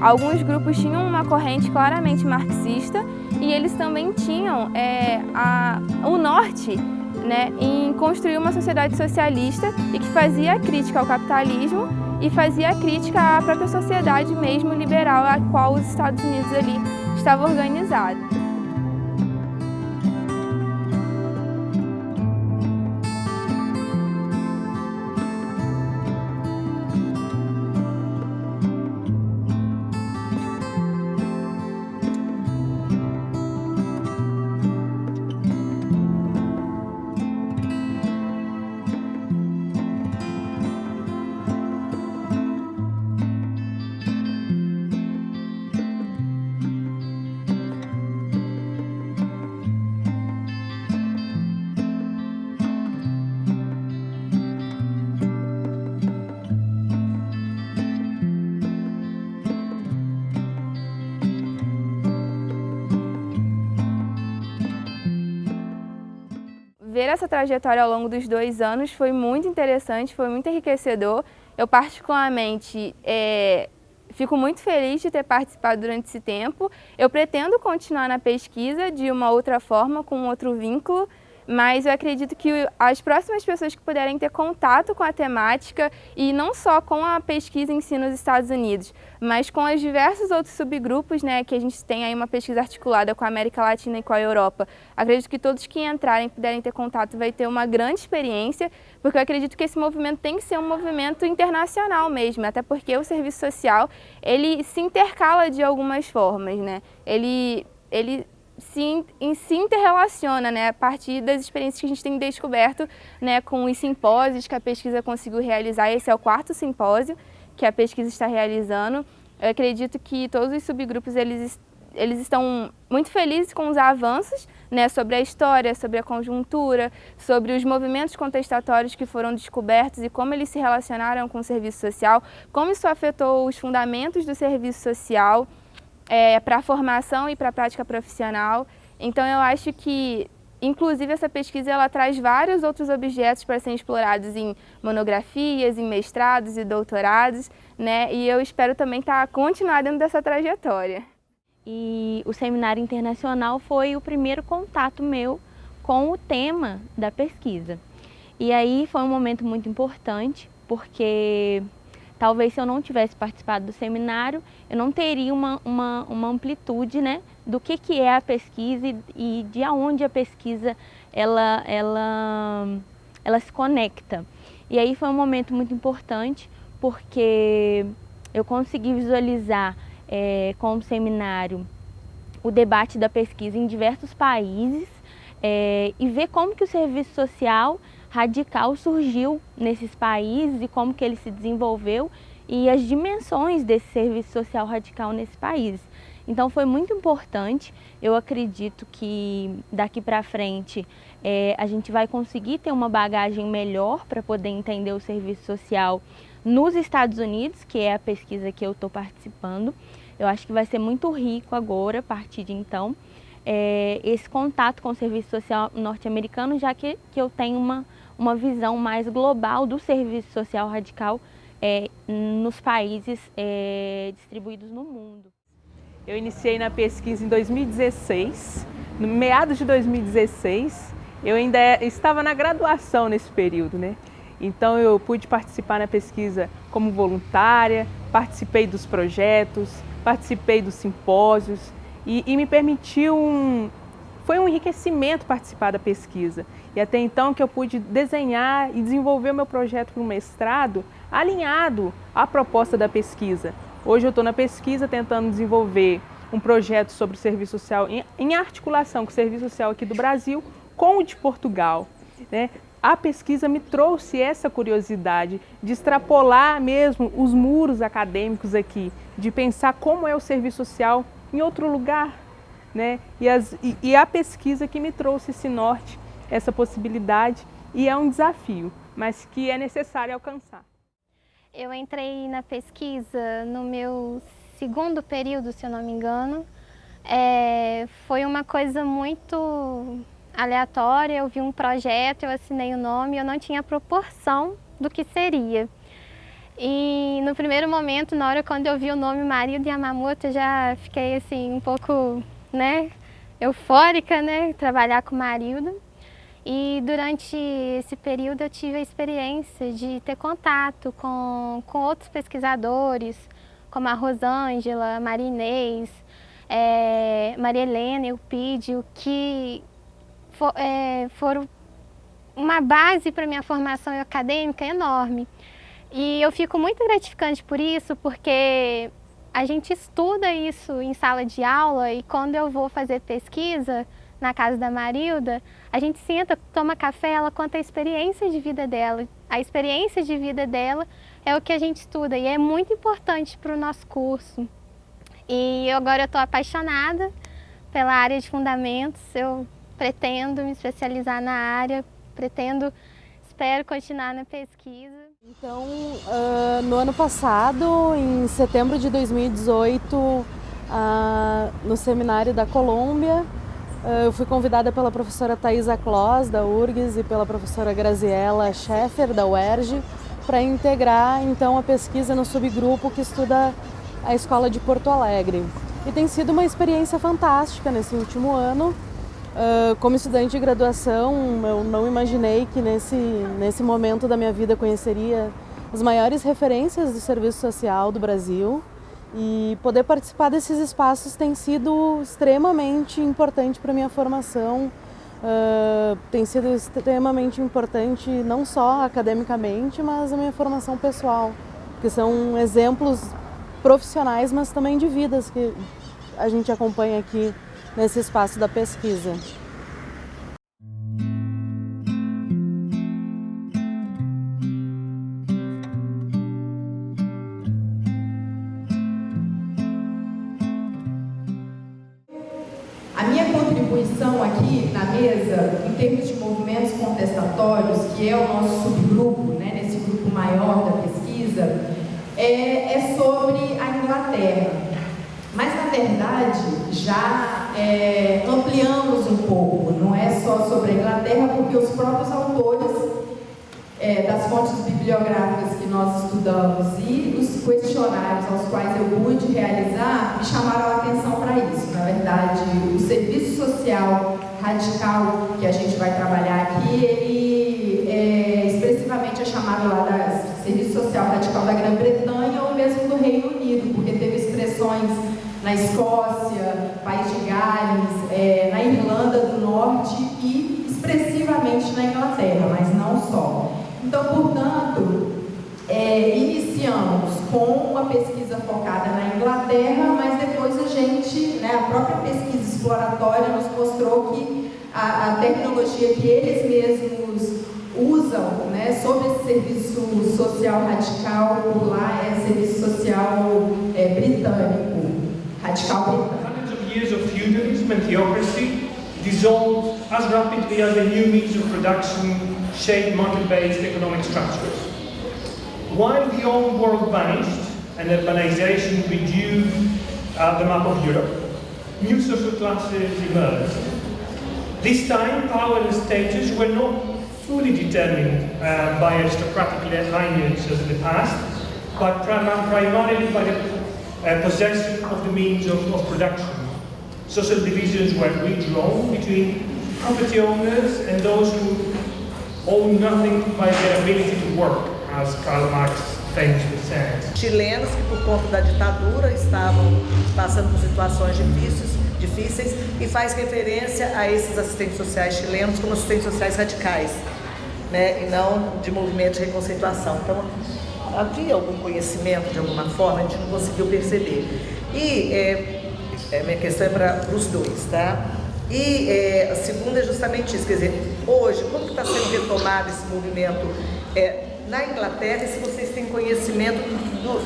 alguns grupos tinham uma corrente claramente marxista e eles também tinham o norte, né, em construir uma sociedade socialista e que fazia crítica ao capitalismo e fazia crítica à própria sociedade mesmo liberal a qual os Estados Unidos ali estava organizado. Ver essa trajetória ao longo dos 2 anos foi muito interessante, foi muito enriquecedor. Eu particularmente fico muito feliz de ter participado durante esse tempo. Eu pretendo continuar na pesquisa de uma outra forma, com outro vínculo, mas eu acredito que as próximas pessoas que puderem ter contato com a temática, e não só com a pesquisa em si nos Estados Unidos, mas com os diversos outros subgrupos, né, que a gente tem aí uma pesquisa articulada com a América Latina e com a Europa, acredito que todos que entrarem puderem ter contato vai ter uma grande experiência, porque eu acredito que esse movimento tem que ser um movimento internacional mesmo, até porque o serviço social, ele se intercala de algumas formas, né? Ele se interrelaciona, né, a partir das experiências que a gente tem descoberto, né, com os simpósios que a pesquisa conseguiu realizar. Esse é o 4º simpósio que a pesquisa está realizando. Eu acredito que todos os subgrupos eles estão muito felizes com os avanços, né, sobre a história, sobre a conjuntura, sobre os movimentos contestatórios que foram descobertos e como eles se relacionaram com o serviço social, como isso afetou os fundamentos do serviço social, para a formação e para a prática profissional. Então eu acho que, inclusive, essa pesquisa ela traz vários outros objetos para serem explorados em monografias, em mestrados e doutorados, né? E eu espero também continuar dentro dessa trajetória. E o Seminário Internacional foi o primeiro contato meu com o tema da pesquisa. E aí foi um momento muito importante, porque talvez se eu não tivesse participado do seminário, eu não teria uma amplitude, né, do que é a pesquisa e de onde a pesquisa ela se conecta. E aí foi um momento muito importante, porque eu consegui visualizar com o seminário o debate da pesquisa em diversos países e ver como que o serviço social radical surgiu nesses países e como que ele se desenvolveu e as dimensões desse serviço social radical nesses países. Então foi muito importante. Eu acredito que daqui para frente a gente vai conseguir ter uma bagagem melhor para poder entender o serviço social nos Estados Unidos, que é a pesquisa que eu estou participando. Eu acho que vai ser muito rico agora, a partir de então, esse contato com o serviço social norte-americano, já que eu tenho uma visão mais global do serviço social radical nos países distribuídos no mundo. Eu iniciei na pesquisa em 2016, no meados de 2016, eu ainda estava na graduação nesse período, né? Então eu pude participar na pesquisa como voluntária, participei dos projetos, participei dos simpósios e me permitiu foi um enriquecimento participar da pesquisa. E até então que eu pude desenhar e desenvolver o meu projeto para o mestrado alinhado à proposta da pesquisa. Hoje eu estou na pesquisa tentando desenvolver um projeto sobre o serviço social em articulação com o serviço social aqui do Brasil com o de Portugal, né? A pesquisa me trouxe essa curiosidade de extrapolar mesmo os muros acadêmicos aqui, de pensar como é o serviço social em outro lugar, né? E a pesquisa que me trouxe esse norte, essa possibilidade, e é um desafio, mas que é necessário alcançar. Eu entrei na pesquisa no meu 2º período, se eu não me engano. Foi uma coisa muito aleatória, eu vi um projeto, eu assinei o nome, eu não tinha proporção do que seria. E no primeiro momento, na hora quando eu vi o nome Marilda Yamamoto, eu já fiquei assim um pouco, né, eufórica, né, trabalhar com Marilda. E durante esse período eu tive a experiência de ter contato com outros pesquisadores, como a Rosângela, a Maria Inês, Maria Helena, Eupídio, que foram uma base para a minha formação acadêmica enorme. E eu fico muito gratificante por isso, porque a gente estuda isso em sala de aula e quando eu vou fazer pesquisa na casa da Marilda, a gente senta, toma café, ela conta a experiência de vida dela. A experiência de vida dela é o que a gente estuda e é muito importante para o nosso curso. E agora eu estou apaixonada pela área de fundamentos, eu pretendo me especializar na área, espero continuar na pesquisa. Então, no ano passado, em setembro de 2018, no seminário da Colômbia, eu fui convidada pela professora Thaisa Kloss, da URGS, e pela professora Graziela Scheffer, da UERJ, para integrar então a pesquisa no subgrupo que estuda a Escola de Porto Alegre. E tem sido uma experiência fantástica nesse último ano. Como estudante de graduação, eu não imaginei que nesse momento da minha vida conheceria as maiores referências do serviço social do Brasil, e poder participar desses espaços tem sido extremamente importante para a minha formação, tem sido extremamente importante não só academicamente, mas a minha formação pessoal, que são exemplos profissionais, mas também de vidas que a gente acompanha aqui nesse espaço da pesquisa. A minha contribuição aqui na mesa, em termos de movimentos contestatórios, que é o nosso subgrupo, né, nesse grupo maior da pesquisa, é sobre a Inglaterra. Mas, na verdade, já ampliamos um pouco, não é só sobre a Inglaterra, porque os próprios autores das fontes bibliográficas que nós estudamos e os questionários aos quais eu pude realizar me chamaram a atenção para isso. Na verdade, o serviço social radical que a gente vai trabalhar aqui, ele expressivamente é chamado lá de serviço social radical da Grã-Bretanha ou mesmo do Reino Unido, porque teve expressões na Escócia, País de Gales, na Irlanda do Norte e expressivamente na Inglaterra, mas não só. Então, portanto, iniciamos com uma pesquisa focada na Inglaterra, mas depois a gente, a própria pesquisa exploratória nos mostrou que a tecnologia que eles mesmos usam, sobre esse serviço social radical por lá é serviço social britânico. Hundreds of years of feudalism and theocracy dissolved as rapidly as the new means of production shaped market-based economic structures. While the old world vanished and urbanization reduced the map of Europe, new social classes emerged. This time, power and status were not fully determined by aristocratic lineage as in the past, but primarily by the possession of the means of production. Social divisions were redrawn between property owners and those who own nothing by their ability to work, as Karl Marx famously said. Chilenos que, por conta da ditadura, estavam passando por situações difíceis e faz referência a esses assistentes sociais chilenos como assistentes sociais radicais, e não de movimento de reconceituação. Então, havia algum conhecimento de alguma forma, a gente não conseguiu perceber. E minha questão é para os dois, tá? E a segunda é justamente isso, quer dizer, hoje, como está sendo retomado esse movimento na Inglaterra, e se vocês têm conhecimento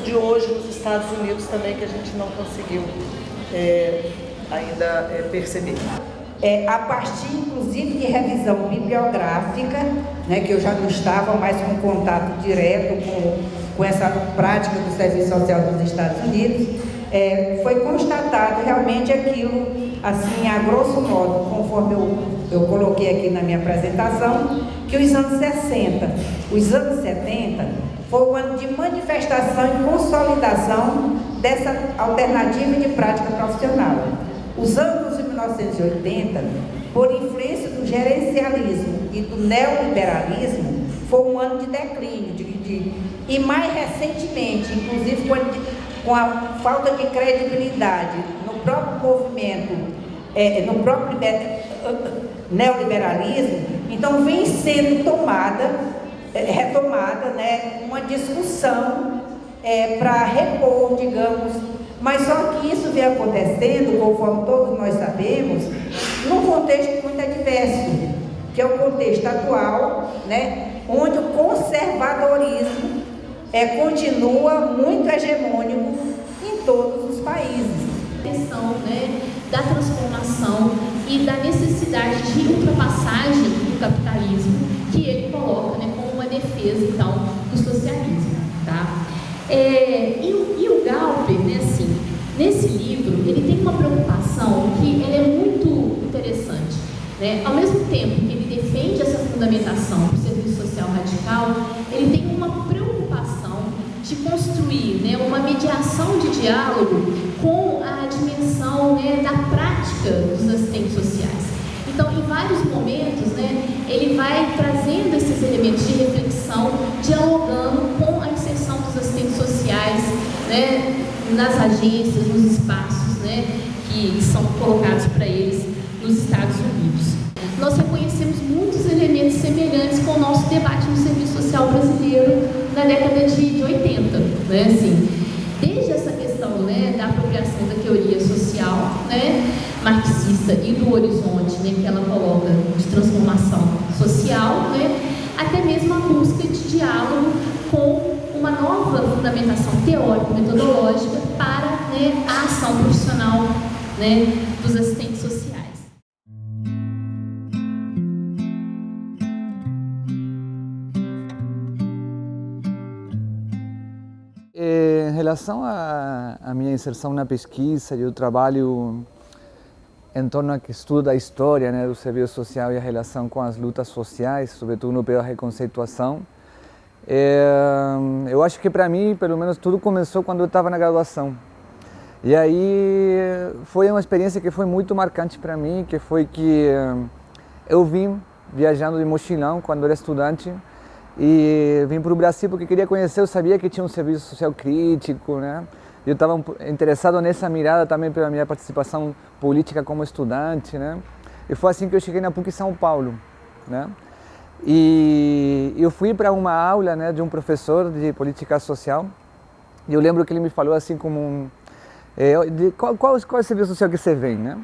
de hoje nos Estados Unidos também, que a gente não conseguiu ainda perceber. A partir, inclusive, de revisão bibliográfica, que eu já não estava mais com contato direto com essa prática do serviço social dos Estados Unidos, foi constatado realmente aquilo, assim, a grosso modo, conforme eu coloquei aqui na minha apresentação, que os anos 60, os anos 70 foi um ano de manifestação e consolidação dessa alternativa de prática profissional. Os anos de 1980, por influência do gerencialismo e do neoliberalismo, foi um ano de declínio, e mais recentemente, inclusive com a falta de credibilidade no próprio movimento, no próprio neoliberalismo, então vem sendo retomada, né, uma discussão para repor, digamos, mas só que isso vem acontecendo, conforme todos nós sabemos, num contexto muito adverso, que é o contexto atual, né, onde o conservadorismo continua muito hegemônico em todos os países. A questão, né, da transformação e da necessidade de ultrapassagem do capitalismo que ele coloca, né, como uma defesa, então, do socialismo, tá? E o Galper, né, assim, nesse livro, ele tem uma preocupação que ele é muito interessante, né? Ao mesmo tempo que ele defende essa fundamentação do serviço social radical, ele tem uma preocupação de construir, né, uma mediação de diálogo com a dimensão, né, da prática dos assistentes sociais. Então, em vários momentos, né, ele vai trazendo esses elementos de reflexão, dialogando com a inserção dos assistentes sociais, né, nas agências, nos espaços, né, que são colocados para eles nos Estados Unidos. Nós reconhecemos muitos elementos semelhantes com o nosso debate no serviço social brasileiro na década de 80, né, assim, desde essa questão, né, da apropriação da teoria social, né, marxista e do horizonte, né, que ela coloca de transformação social, né, até mesmo a busca de diálogo com uma nova fundamentação teórico-metodológica para, né, a ação profissional, né, dos assistentes sociais. Em relação à minha inserção na pesquisa, eu trabalho em torno ao estudo da história, né, do serviço social e a relação com as lutas sociais, sobretudo no período da reconceituação. Eu acho que para mim, pelo menos, tudo começou quando eu estava na graduação. E aí foi uma experiência que foi muito marcante para mim, que foi que eu vim viajando de mochilão quando era estudante e vim para o Brasil porque queria conhecer, eu sabia que tinha um serviço social crítico, né? Eu estava interessado nessa mirada também pela minha participação política como estudante, né? E foi assim que eu cheguei na PUC São Paulo, né? E eu fui para uma aula, né, de um professor de política social e eu lembro que ele me falou assim como qual é o serviço social que você vem, né?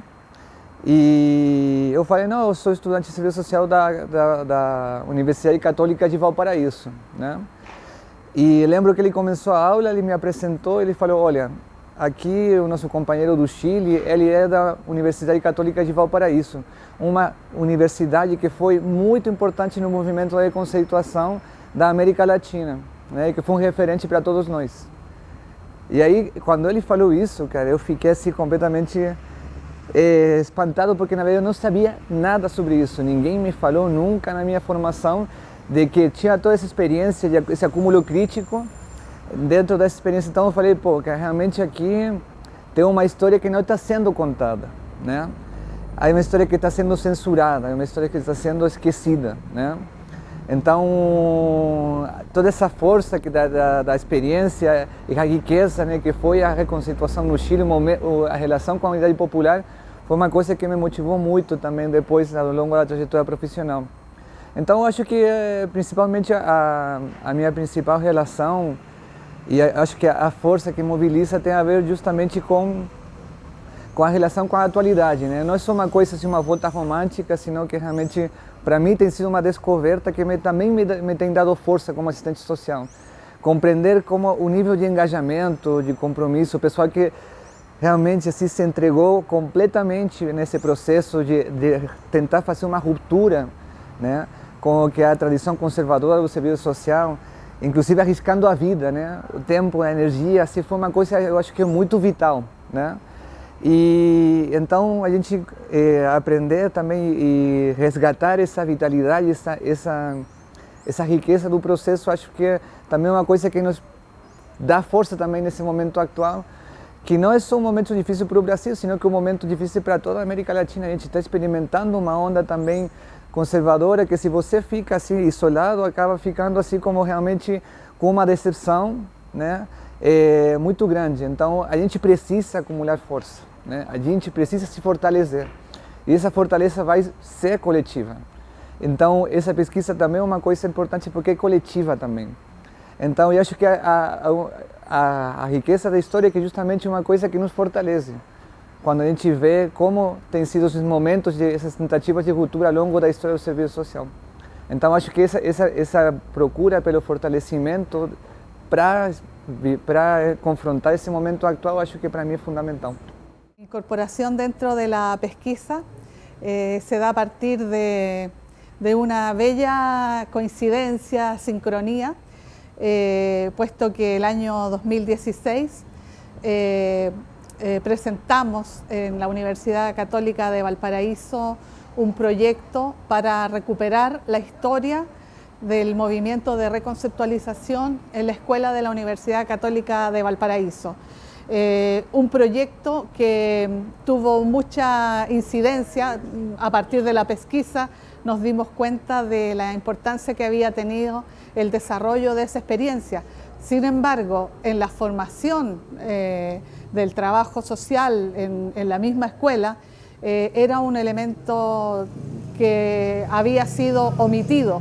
E eu falei, não, eu sou estudante de serviço social da Universidade Católica de Valparaíso, né? E lembro que ele começou a aula, ele me apresentou, ele falou, olha, aqui o nosso companheiro do Chile, ele é da Universidade Católica de Valparaíso, uma universidade que foi muito importante no movimento da conceituação da América Latina, né, que foi um referente para todos nós. E aí, quando ele falou isso, cara, eu fiquei assim completamente espantado, porque na verdade eu não sabia nada sobre isso, ninguém me falou nunca na minha formação de que tinha toda essa experiência, esse acúmulo crítico dentro dessa experiência. Então eu falei, pô, que realmente aqui tem uma história que não está sendo contada, né? Há uma história que está sendo censurada, é uma história que está sendo esquecida, né? Então, toda essa força que da experiência e a riqueza, né, que foi a reconceituação no Chile, a relação com a unidade popular, foi uma coisa que me motivou muito também depois, ao longo da trajetória profissional. Então, eu acho que principalmente a minha principal relação, e acho que a força que mobiliza tem a ver justamente com a relação com a atualidade, né? Não é só uma coisa assim, uma volta romântica, senão que realmente, para mim, tem sido uma descoberta que também me tem dado força como assistente social. Compreender como o nível de engajamento, de compromisso, o pessoal que realmente assim, se entregou completamente nesse processo de tentar fazer uma ruptura, né, com o que é a tradição conservadora do serviço social, inclusive arriscando a vida, né, o tempo, a energia, assim, foi uma coisa, eu acho que é muito vital, né? E então a gente aprender também e resgatar essa vitalidade, essa riqueza do processo, acho que também é uma coisa que nos dá força também nesse momento atual, que não é só um momento difícil para o Brasil, sino que é um momento difícil para toda a América Latina. A gente está experimentando uma onda também conservadora, que se você fica assim isolado, acaba ficando assim como realmente com uma decepção, né, muito grande. Então a gente precisa acumular força, né? A gente precisa se fortalecer. E essa fortaleza vai ser coletiva. Então essa pesquisa também é uma coisa importante porque é coletiva também. Então eu acho que a riqueza da história é que justamente uma coisa que nos fortalece. Quando a gente vê como tem sido esses momentos, essas tentativas de ruptura ao longo da história do serviço social. Então acho que essa procura pelo fortalecimento para confrontar esse momento actual, acho que para mí es fundamental. La incorporación dentro de la pesquisa se da a partir de una bella coincidencia, sincronía, puesto que el año 2016 presentamos en la Universidad Católica de Valparaíso un proyecto para recuperar la historia del movimiento de reconceptualización en la escuela de la Universidad Católica de Valparaíso. Un proyecto que tuvo mucha incidencia. A partir de la pesquisa nos dimos cuenta de la importancia que había tenido el desarrollo de esa experiencia. Sin embargo, en la formación del trabajo social en la misma escuela, era un elemento que había sido omitido.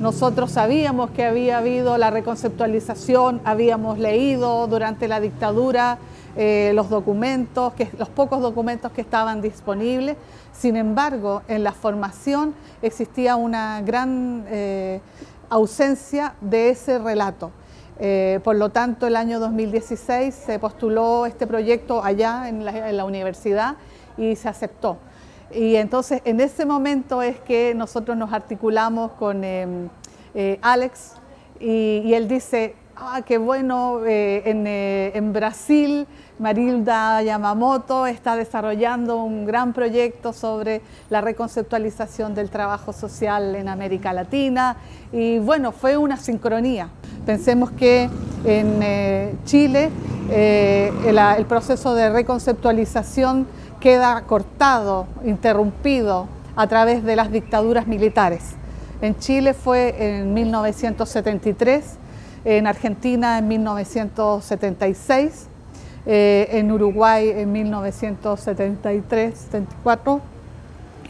Nosotros sabíamos que había habido la reconceptualización, habíamos leído durante la dictadura los pocos documentos que estaban disponibles. Sin embargo, en la formación existía una gran ausencia de ese relato. Por lo tanto, el año 2016 se postuló este proyecto allá en la universidad y se aceptó. Y entonces en ese momento es que nosotros nos articulamos con Alex y él dice, qué bueno, en Brasil Marilda Yamamoto está desarrollando un gran proyecto sobre la reconceptualización del trabajo social en América Latina y bueno, fue una sincronía. Pensemos que en Chile el proceso de reconceptualización queda cortado, interrumpido a través de las dictaduras militares. En Chile fue en 1973, en Argentina en 1976, en Uruguay en 1973-74,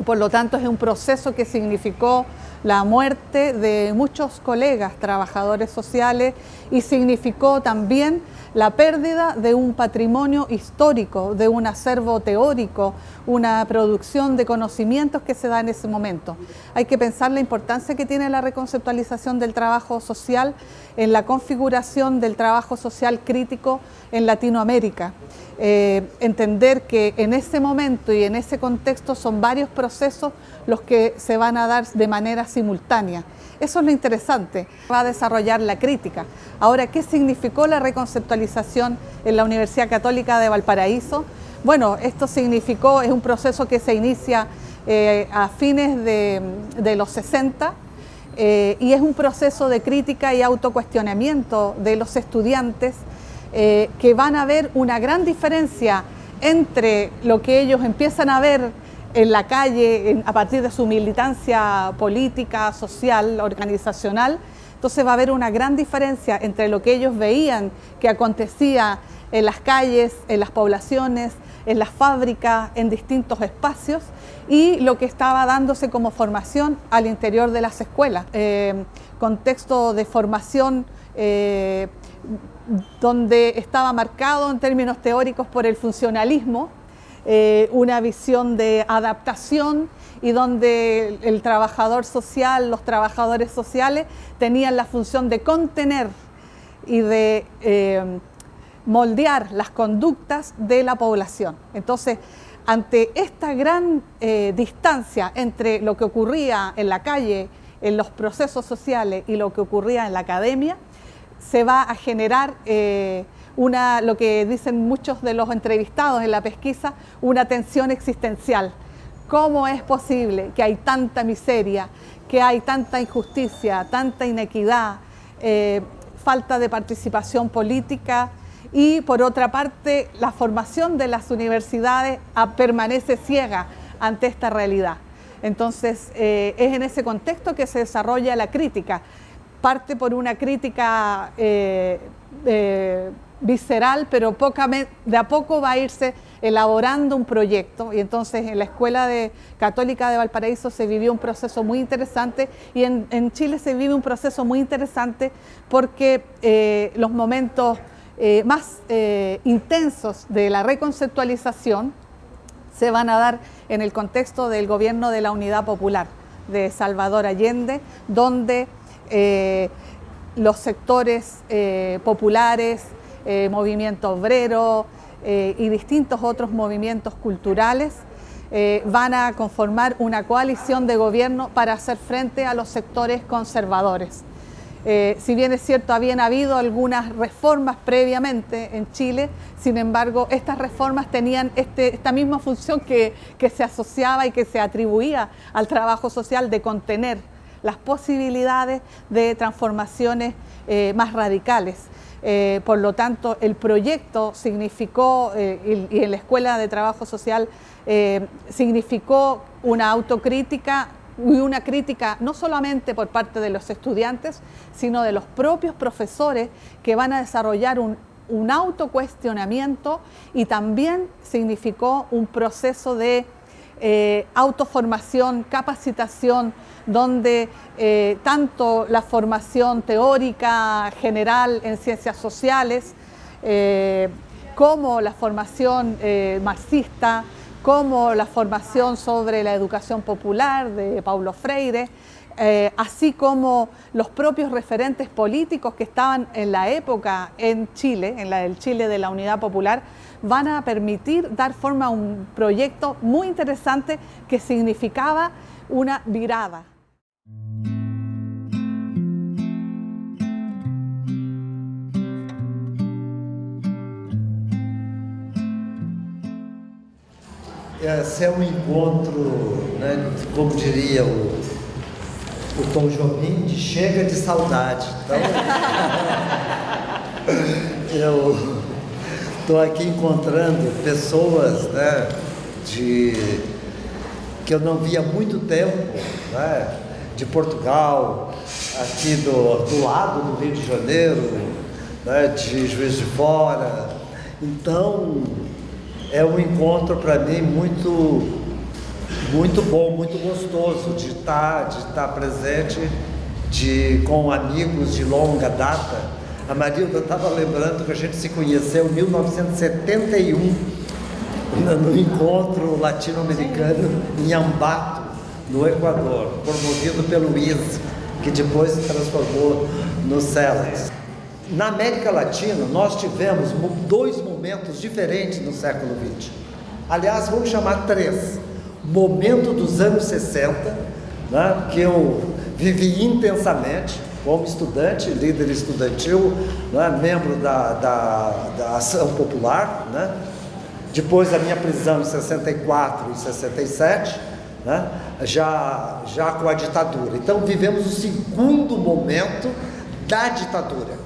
y por lo tanto es un proceso que significó la muerte de muchos colegas trabajadores sociales y significó también la pérdida de un patrimonio histórico, de un acervo teórico, una producción de conocimientos que se da en ese momento. Hay que pensar la importancia que tiene la reconceptualización del trabajo social en la configuración del trabajo social crítico en Latinoamérica. Entender que en ese momento y en ese contexto son varios procesos los que se van a dar de manera simultánea. Eso es lo interesante, va a desarrollar la crítica. Ahora, ¿qué significó la reconceptualización en la Universidad Católica de Valparaíso? Bueno, esto significó, es un proceso que se inicia a fines de los 60 y es un proceso de crítica y autocuestionamiento de los estudiantes que van a ver una gran diferencia entre lo que ellos empiezan a ver en la calle a partir de su militancia política, social, organizacional. Entonces va a haber una gran diferencia entre lo que ellos veían que acontecía en las calles, en las poblaciones, en las fábricas, en distintos espacios y lo que estaba dándose como formación al interior de las escuelas. Contexto de formación donde estaba marcado en términos teóricos por el funcionalismo, una visión de adaptación y donde el trabajador social, los trabajadores sociales tenían la función de contener y de moldear las conductas de la población. Entonces, ante esta gran distancia entre lo que ocurría en la calle, en los procesos sociales y lo que ocurría en la academia, se va a generar lo que dicen muchos de los entrevistados en la pesquisa, una tensión existencial. ¿Cómo es posible que hay tanta miseria, que hay tanta injusticia, tanta inequidad, falta de participación política y por otra parte la formación de las universidades permanece ciega ante esta realidad. Entonces es en ese contexto que se desarrolla la crítica. Parte por una crítica visceral, pero de a poco va a irse elaborando un proyecto, y entonces en la Escuela Católica de Valparaíso se vivió un proceso muy interesante, y en Chile se vive un proceso muy interesante porque los momentos más intensos de la reconceptualización se van a dar en el contexto del gobierno de la Unidad Popular de Salvador Allende, donde los sectores populares, movimiento obrero y distintos otros movimientos culturales van a conformar una coalición de gobierno para hacer frente a los sectores conservadores. Si bien es cierto, habían habido algunas reformas previamente en Chile, sin embargo, estas reformas tenían esta misma función que se asociaba y que se atribuía al trabajo social de contener las posibilidades de transformaciones más radicales. Por lo tanto, el proyecto significó, y en la Escuela de Trabajo Social, significó una autocrítica y una crítica no solamente por parte de los estudiantes, sino de los propios profesores que van a desarrollar un autocuestionamiento, y también significó un proceso de autoformación, capacitación, donde tanto la formación teórica general en ciencias sociales como la formación marxista, como la formación sobre la educación popular de Paulo Freire, así como los propios referentes políticos que estaban en la época en Chile, en el Chile de la Unidad Popular, van a permitir dar forma a un proyecto muy interesante que significaba una virada. Esse é um encontro, né, como diria o Tom Jobim, de chega de saudade. Então, eu estou aqui encontrando pessoas, né, que eu não via há muito tempo, né, de Portugal, aqui do lado do Rio de Janeiro, né, de Juiz de Fora. Então, é um encontro para mim muito bom, muito gostoso de estar presente, com amigos de longa data. A Marilda estava lembrando que a gente se conheceu em 1971, no encontro latino-americano em Ambato, no Equador, promovido pelo ISE, que depois se transformou no CELAS. Na América Latina, nós tivemos dois momentos diferentes no século XX. Aliás, vamos chamar três. Momento dos anos 60, né, que eu vivi intensamente como estudante, líder estudantil, né, membro da Ação Popular, né, depois da minha prisão em 64 e 67, né, já com a ditadura. Então, vivemos o segundo momento da ditadura.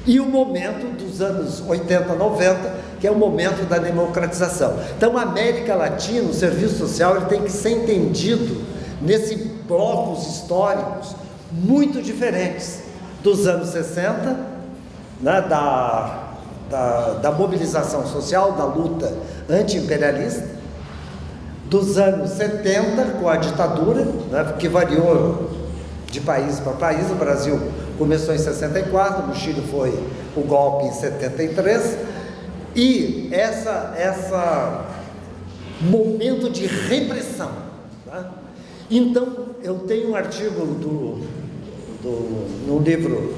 E o momento dos anos 80, 90, que é o momento da democratização. Então, a América Latina, o serviço social, ele tem que ser entendido nesses blocos históricos muito diferentes dos anos 60, né, da mobilização social, da luta anti-imperialista, dos anos 70, com a ditadura, né, que variou de país para país. O Brasil começou em 64, no Chile foi o golpe em 73, e essa momento de repressão, tá? Então, eu tenho um artigo no livro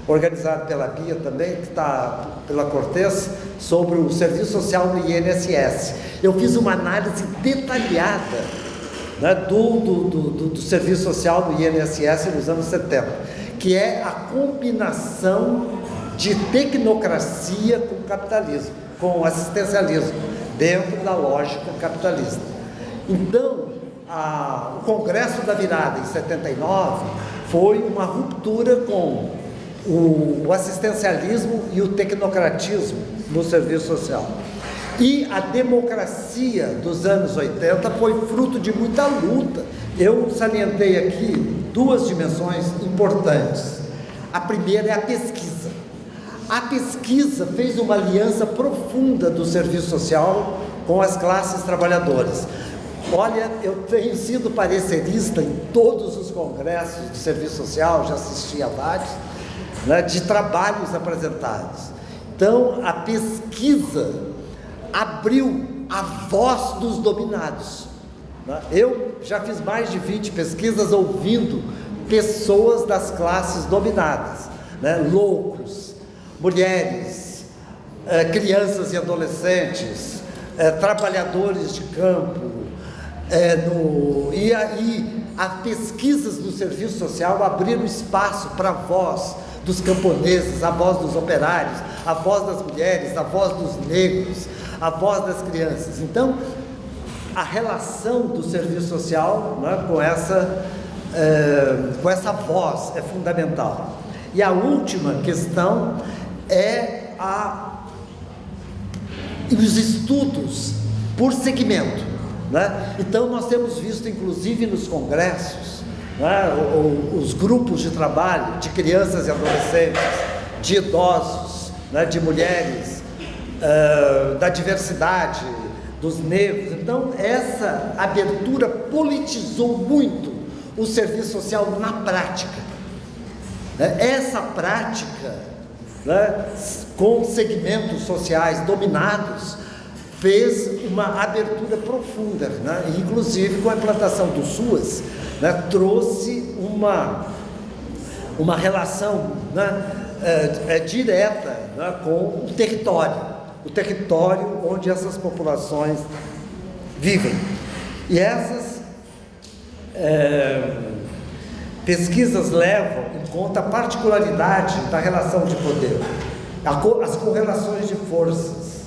organizado pela Bia também, que está pela Cortez, sobre o serviço social no INSS. Eu fiz uma análise detalhada, né, do serviço social do INSS nos anos 70, que é a combinação de tecnocracia com capitalismo, com assistencialismo, dentro da lógica capitalista. Então, o Congresso da Virada, em 79, foi uma ruptura com o assistencialismo e o tecnocratismo no serviço social. E a democracia dos anos 80 foi fruto de muita luta. Eu salientei aqui duas dimensões importantes. A primeira é a pesquisa. A pesquisa fez uma aliança profunda do serviço social com as classes trabalhadoras. Olha, eu tenho sido parecerista em todos os congressos de serviço social, já assisti a vários, né, de trabalhos apresentados. Então, a pesquisa abriu a voz dos dominados. Eu já fiz mais de 20 pesquisas ouvindo pessoas das classes dominadas, né? Loucos, mulheres, crianças e adolescentes, trabalhadores de campo, e aí as pesquisas do serviço social abriram espaço para a voz dos camponeses, a voz dos operários, a voz das mulheres, a voz dos negros, a voz das crianças. Então, a relação do serviço social, né, com essa voz é fundamental. E a última questão é os estudos por segmento, né? Então, nós temos visto, inclusive nos congressos, né, os grupos de trabalho de crianças e adolescentes, de idosos, né, de mulheres, da diversidade, dos negros. Então, essa abertura politizou muito o serviço social na prática. Essa prática, né, com segmentos sociais dominados, fez uma abertura profunda, né, inclusive com a implantação do SUAS, né, trouxe uma relação, né, direta, né, com o território onde essas populações vivem. E essas pesquisas levam em conta a particularidade da relação de poder, as correlações de forças,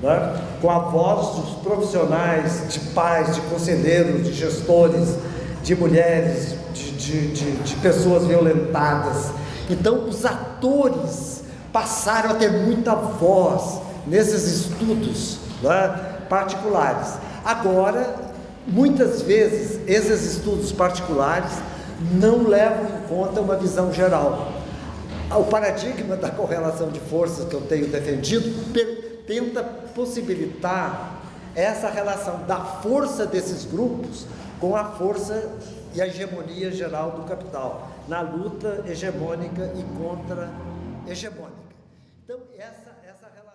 né, com a voz dos profissionais, de pais, de conselheiros, de gestores, de mulheres, de pessoas violentadas. Então, os atores passaram a ter muita voz nesses estudos, né, particulares. Agora, muitas vezes, esses estudos particulares não levam em conta uma visão geral. O paradigma da correlação de forças que eu tenho defendido tenta possibilitar essa relação da força desses grupos com a força e a hegemonia geral do capital, na luta hegemônica e contra-hegemônica. Então, essa relação.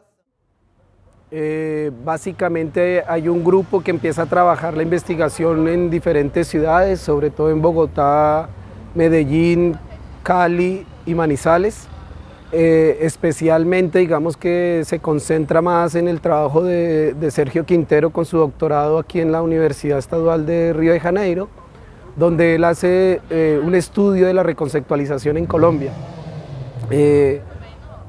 Básicamente hay un grupo que empieza a trabajar la investigación en diferentes ciudades, sobre todo en Bogotá, Medellín, Cali y Manizales. Especialmente, digamos que se concentra más en el trabajo de Sergio Quintero con su doctorado aquí en la Universidad Estadual de Río de Janeiro, donde él hace un estudio de la reconceptualización en Colombia.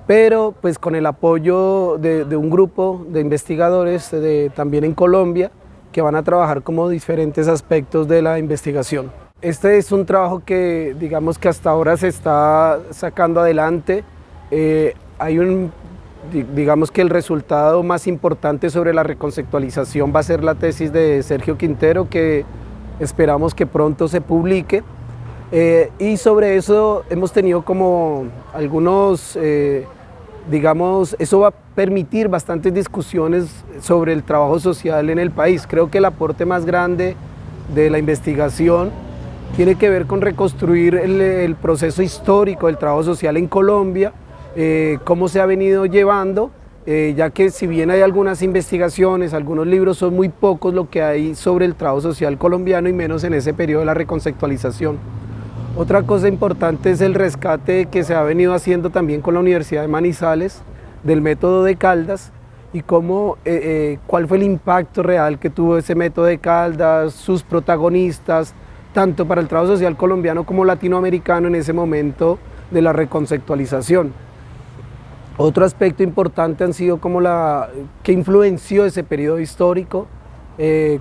Pero pues con el apoyo de un grupo de investigadores también en Colombia, que van a trabajar como diferentes aspectos de la investigación. Este es un trabajo que digamos que hasta ahora se está sacando adelante. Digamos que el resultado más importante sobre la reconceptualización va a ser la tesis de Sergio Quintero, que esperamos que pronto se publique. Y sobre eso hemos tenido como algunos, digamos, eso va a permitir bastantes discusiones sobre el trabajo social en el país. Creo que el aporte más grande de la investigación tiene que ver con reconstruir el proceso histórico del trabajo social en Colombia, cómo se ha venido llevando, ya que si bien hay algunas investigaciones, algunos libros, son muy pocos lo que hay sobre el trabajo social colombiano y menos en ese periodo de la reconceptualización. Otra cosa importante es el rescate que se ha venido haciendo también con la Universidad de Manizales del método de Caldas y cómo, cuál fue el impacto real que tuvo ese método de Caldas, sus protagonistas, tanto para el trabajo social colombiano como latinoamericano en ese momento de la reconceptualización. Otro aspecto importante han sido como que influenció ese periodo histórico,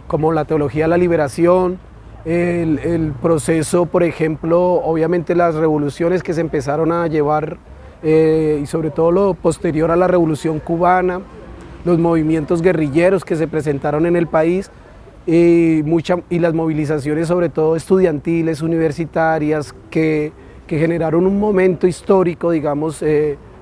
como la teología de la liberación, el proceso, por ejemplo, obviamente las revoluciones que se empezaron a llevar y sobre todo lo posterior a la Revolución Cubana, los movimientos guerrilleros que se presentaron en el país y las movilizaciones sobre todo estudiantiles, universitarias, que generaron un momento histórico, digamos,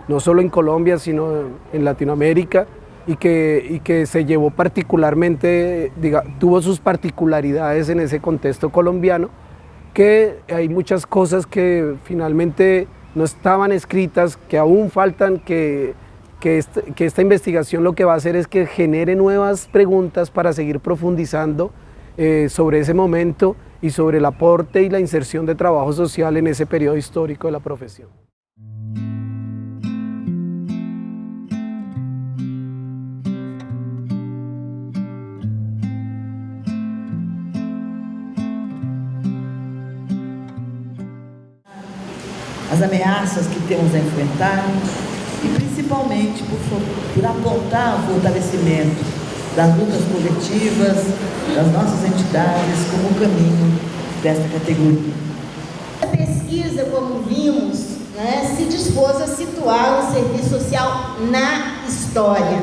no solo en Colombia, sino en Latinoamérica, y que se llevó particularmente, tuvo sus particularidades en ese contexto colombiano, que hay muchas cosas que finalmente no estaban escritas, que aún faltan, que esta investigación lo que va a hacer es que genere nuevas preguntas para seguir profundizando sobre ese momento y sobre el aporte y la inserción de trabajo social en ese periodo histórico de la profesión. As ameaças que temos a enfrentar e principalmente por apontar o fortalecimento das lutas coletivas, das nossas entidades como caminho desta categoria. A pesquisa, como vimos, se dispôs a situar o serviço social na história,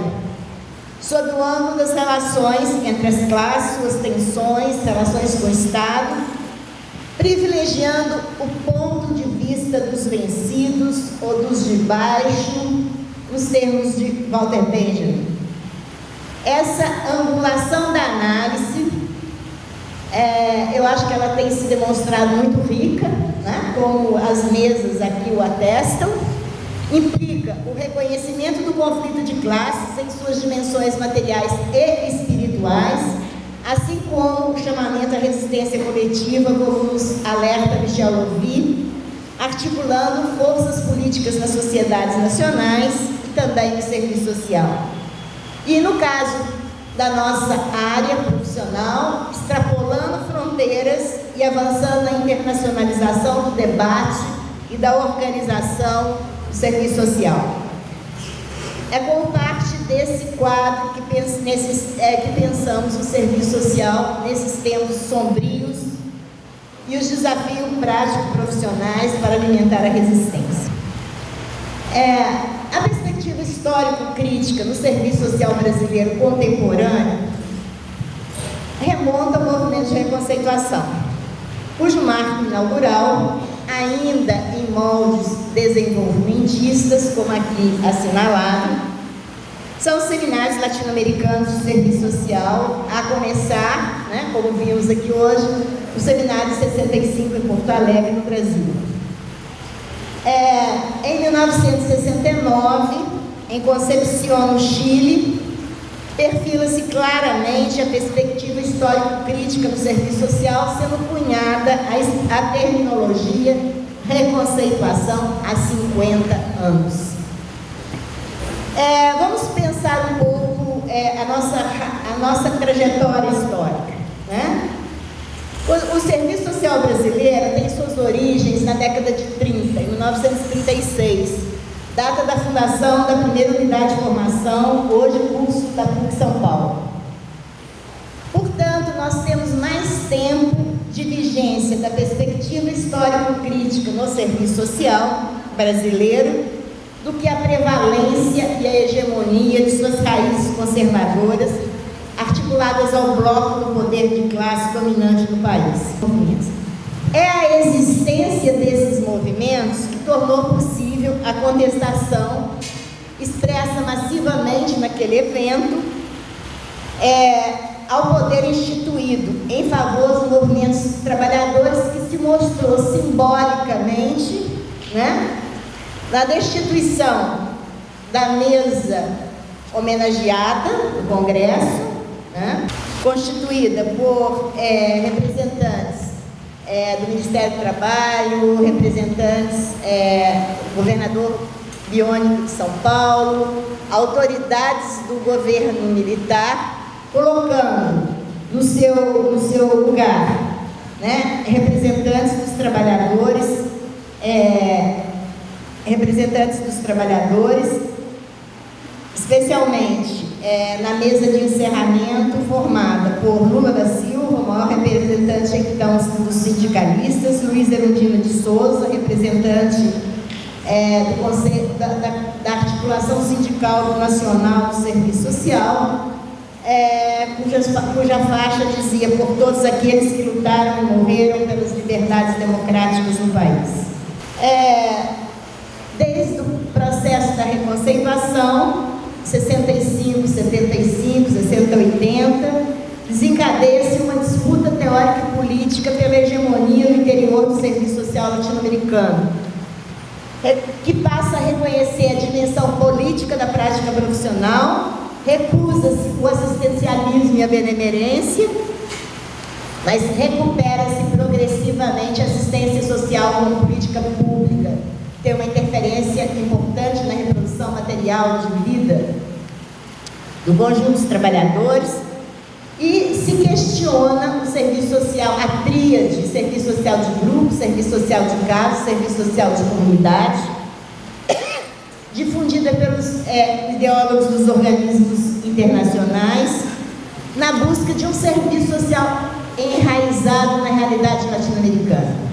sob o ângulo das relações entre as classes, suas tensões, relações com o Estado, privilegiando o ponto de vista dos vencidos ou dos de baixo, nos termos de Walter Benjamin. Essa angulação da análise, eu acho que ela tem se demonstrado muito rica, como as mesas aqui o atestam, implica o reconhecimento do conflito de classes em suas dimensões materiais e espirituais, assim como o chamamento à resistência coletiva, como nos alerta Michel Louvi, articulando forças políticas nas sociedades nacionais e também no serviço social. E no caso da nossa área profissional, extrapolando fronteiras e avançando na internacionalização do debate e da organização do serviço social. É como parte desse quadro que pensamos o serviço social nesses tempos sombrios e os desafios práticos profissionais para alimentar a resistência. A perspectiva histórico-crítica no serviço social brasileiro contemporâneo remonta ao movimento de reconceituação, cujo marco inaugural, ainda em moldes desenvolvimentistas, como aqui assinalado, são os seminários latino-americanos de serviço social, a começar, como vimos aqui hoje, o seminário 65 em Porto Alegre, no Brasil. Em 1969, em Concepción, no Chile, perfila-se claramente a perspectiva histórico-crítica no serviço social, sendo cunhada a terminologia reconceituação há 50 anos. Vamos pensar um pouco a nossa trajetória histórica. O serviço social brasileiro tem suas origens na década de 30, em 1936, data da fundação da primeira unidade de formação, hoje curso da PUC São Paulo. Portanto, nós temos mais tempo de vigência da perspectiva histórico-crítica no serviço social brasileiro do que a prevalência e a hegemonia de suas raízes conservadoras, articuladas ao bloco do poder de classe dominante do país. É a existência desses movimentos que tornou possível a contestação expressa massivamente naquele evento ao poder instituído em favor dos movimentos trabalhadores, que se mostrou simbolicamente na destituição da mesa homenageada do Congresso, constituída por representantes do Ministério do Trabalho, representantes do governador biônico de São Paulo, autoridades do governo militar, colocando no seu lugar representantes dos trabalhadores, especialmente na mesa de encerramento formada por Lula da Silva, o maior ao representante então dos sindicalistas, Luiz Erundina de Souza, representante do Conselho, da Articulação Sindical Nacional do Serviço Social, cuja faixa dizia: por todos aqueles que lutaram e morreram pelas liberdades democráticas no país. Desde o processo da reconceituação, 65, 75, 60, 80, desencadeia-se uma disputa teórica e política pela hegemonia no interior do serviço social latino-americano, que passa a reconhecer a dimensão política da prática profissional, recusa-se o assistencialismo e a benemerência, mas recupera-se progressivamente a assistência social como política pública, tem uma interferência importante na reprodução material de vida do conjunto dos trabalhadores, e se questiona o serviço social, a tríade, serviço social de grupo, serviço social de caso, serviço social de comunidade, difundida pelos ideólogos dos organismos internacionais, na busca de um serviço social enraizado na realidade latino-americana.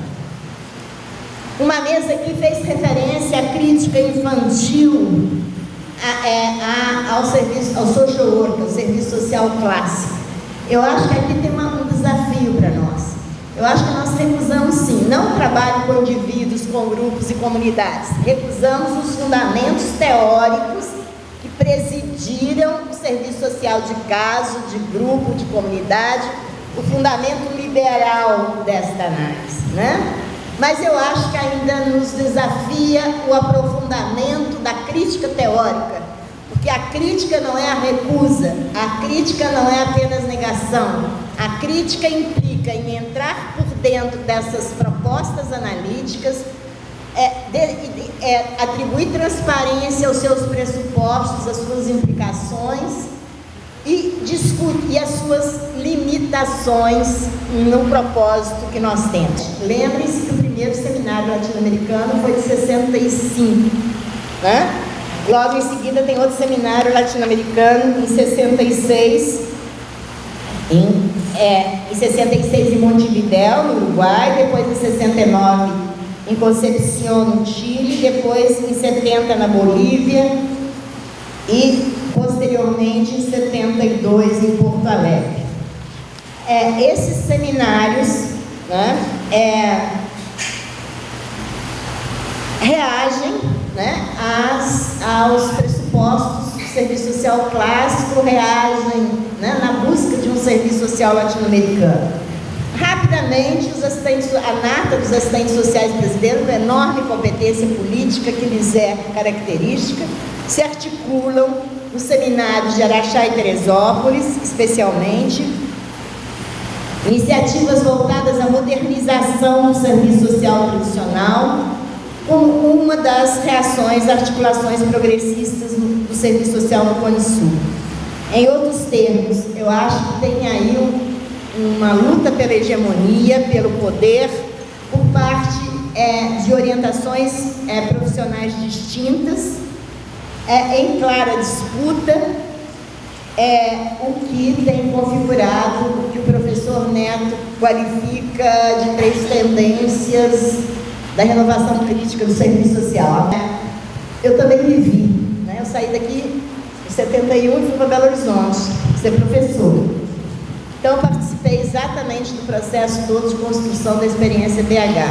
Uma mesa que fez referência à crítica infantil ao social work, ao serviço social clássico. Eu acho que aqui tem um desafio para nós. Eu acho que nós recusamos, sim, não o trabalho com indivíduos, com grupos e comunidades. Recusamos os fundamentos teóricos que presidiram o serviço social de caso, de grupo, de comunidade, o fundamento liberal desta análise, né? Mas eu acho que ainda nos desafia o aprofundamento da crítica teórica, porque a crítica não é a recusa, a crítica não é apenas negação, a crítica implica em entrar por dentro dessas propostas analíticas, atribuir transparência aos seus pressupostos, às suas implicações e discutir as suas limitações no propósito que nós temos. Lembrem-se que o primeiro seminário latino-americano foi de 65, né? Logo em seguida tem outro seminário latino-americano em 66, em 66 em Montevidéu, no Uruguai, depois em 69 em Concepción, no Chile, depois em 70 na Bolívia e posteriormente em 72 em Porto Alegre. Esses seminários, né, reagem, né, aos pressupostos do serviço social clássico, reagem, né, na busca de um serviço social latino-americano. Rapidamente, a nata dos assistentes sociais brasileiros, uma enorme competência política que lhes é característica, se articulam nos seminários de Araxá e Teresópolis, especialmente, iniciativas voltadas à modernização do serviço social tradicional, como uma das reações, articulações progressistas do serviço social no Cone Sul. Em outros termos, eu acho que tem aí uma luta pela hegemonia, pelo poder, por parte de orientações profissionais distintas, em clara disputa, o que tem configurado o que o professor Neto qualifica de 3 tendências da renovação crítica do serviço social. Eu também vivi, né? Eu saí daqui em 71 e fui para Belo Horizonte ser professora. Então, eu participei exatamente do processo todo de construção da experiência BH,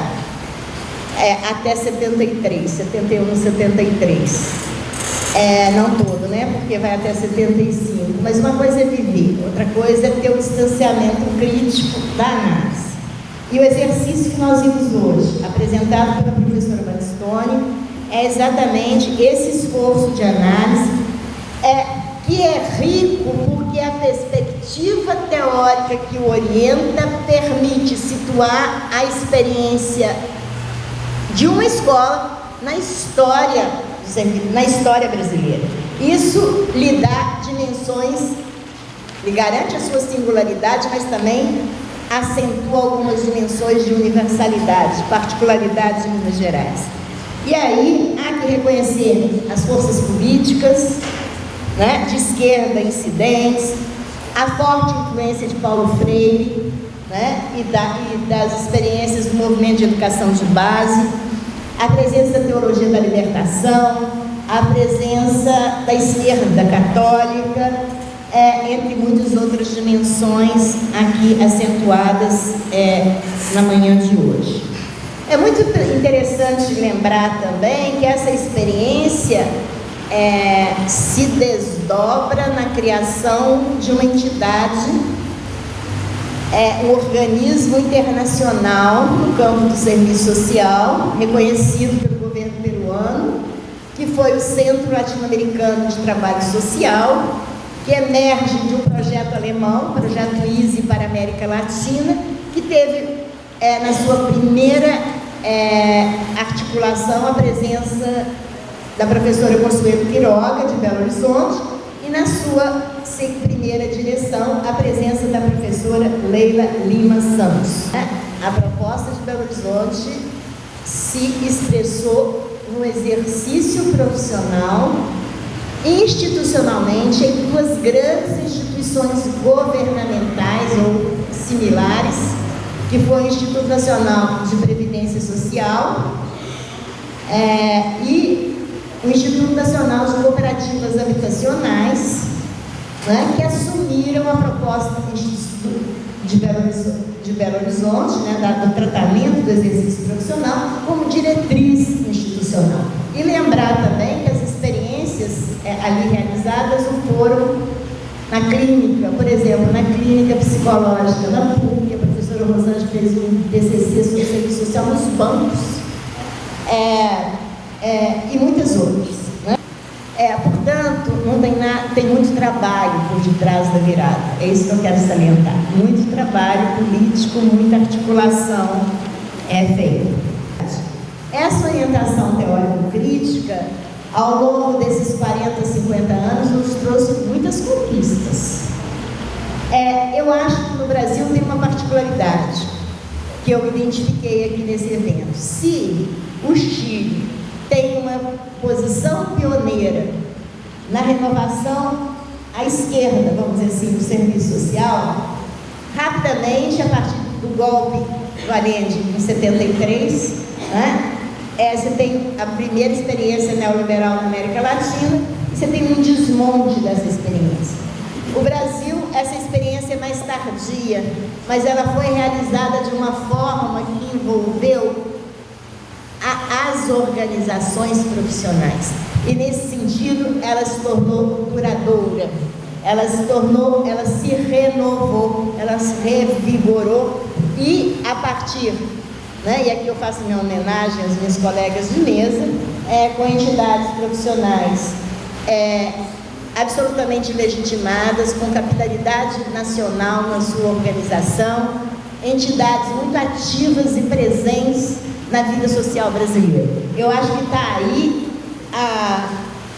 até 73, 71, 73. Não todo, né? Porque vai até 75. Mas uma coisa é viver, outra coisa é ter o distanciamento crítico da análise. E o exercício que nós vimos hoje, apresentado pela professora Batistoni, é exatamente esse esforço de análise, que é rico porque a perspectiva teórica que o orienta permite situar a experiência de uma escola na história brasileira. Isso lhe dá dimensões, lhe garante a sua singularidade, mas também acentua algumas dimensões de universalidade, particularidades de Minas Gerais. E aí há que reconhecer as forças políticas, né, de esquerda incidentes, a forte influência de Paulo Freire, né, e das experiências do movimento de educação de base, a presença da teologia da libertação, a presença da esquerda católica, entre muitas outras dimensões aqui acentuadas na manhã de hoje. É muito interessante lembrar também que essa experiência se desdobra na criação de uma entidade, um organismo internacional no campo do serviço social, reconhecido pelo governo peruano, que foi o Centro Latino-Americano de Trabalho Social, que emerge de um projeto alemão, o projeto EASY para a América Latina, que teve na sua primeira articulação a presença da professora Consuelo Quiroga, de Belo Horizonte, e na sua primeira direção a presença da professora Leila Lima Santos. A proposta de Belo Horizonte se expressou no exercício profissional, institucionalmente, em duas grandes instituições governamentais ou similares, que foi o Instituto Nacional de Previdência Social e o Instituto Nacional de Cooperativas Habitacionais, né, que assumiram a proposta do Instituto de Belo Horizonte, né, do tratamento do exercício profissional, como diretriz institucional. E lembrar também que as experiências ali realizadas foram na clínica, por exemplo, na clínica psicológica, na PUC, a professora Rosângela fez um TCC sobre serviço social nos bancos, e muitas outras, né? Portanto, não tem muito trabalho por detrás da virada, é isso que eu quero salientar. Muito trabalho político, muita articulação feita. Essa orientação teórico-crítica, ao longo desses 40, 50 anos, nos trouxe muitas conquistas. Eu acho que no Brasil tem uma particularidade que eu identifiquei aqui nesse evento. Se o Chile tem uma posição pioneira na renovação à esquerda, vamos dizer assim, do serviço social, rapidamente, a partir do golpe do Allende em 73, né, você tem a primeira experiência neoliberal na América Latina e você tem um desmonte dessa experiência. O Brasil, essa experiência é mais tardia, mas ela foi realizada de uma forma que envolveu as organizações profissionais. E nesse sentido, ela se tornou duradoura, ela se renovou, ela se revigorou e a partir, né, e aqui eu faço minha homenagem às minhas colegas de mesa, com entidades profissionais absolutamente legitimadas, com capitalidade nacional na sua organização, entidades muito ativas e presentes na vida social brasileira. Eu acho que está aí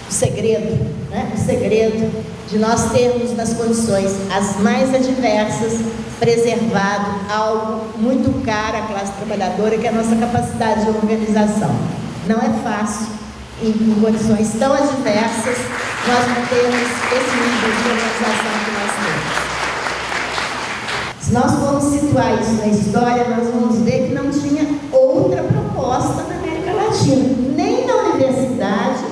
o segredo, né? O segredo de nós termos nas condições as mais adversas preservado algo muito caro à classe trabalhadora, que é a nossa capacidade de organização. Não é fácil, em condições tão adversas, nós não temos esse nível de organização que nós temos. Se nós formos situar isso na história, nós vamos ver que não tinha outra proposta na América Latina, nem na universidade,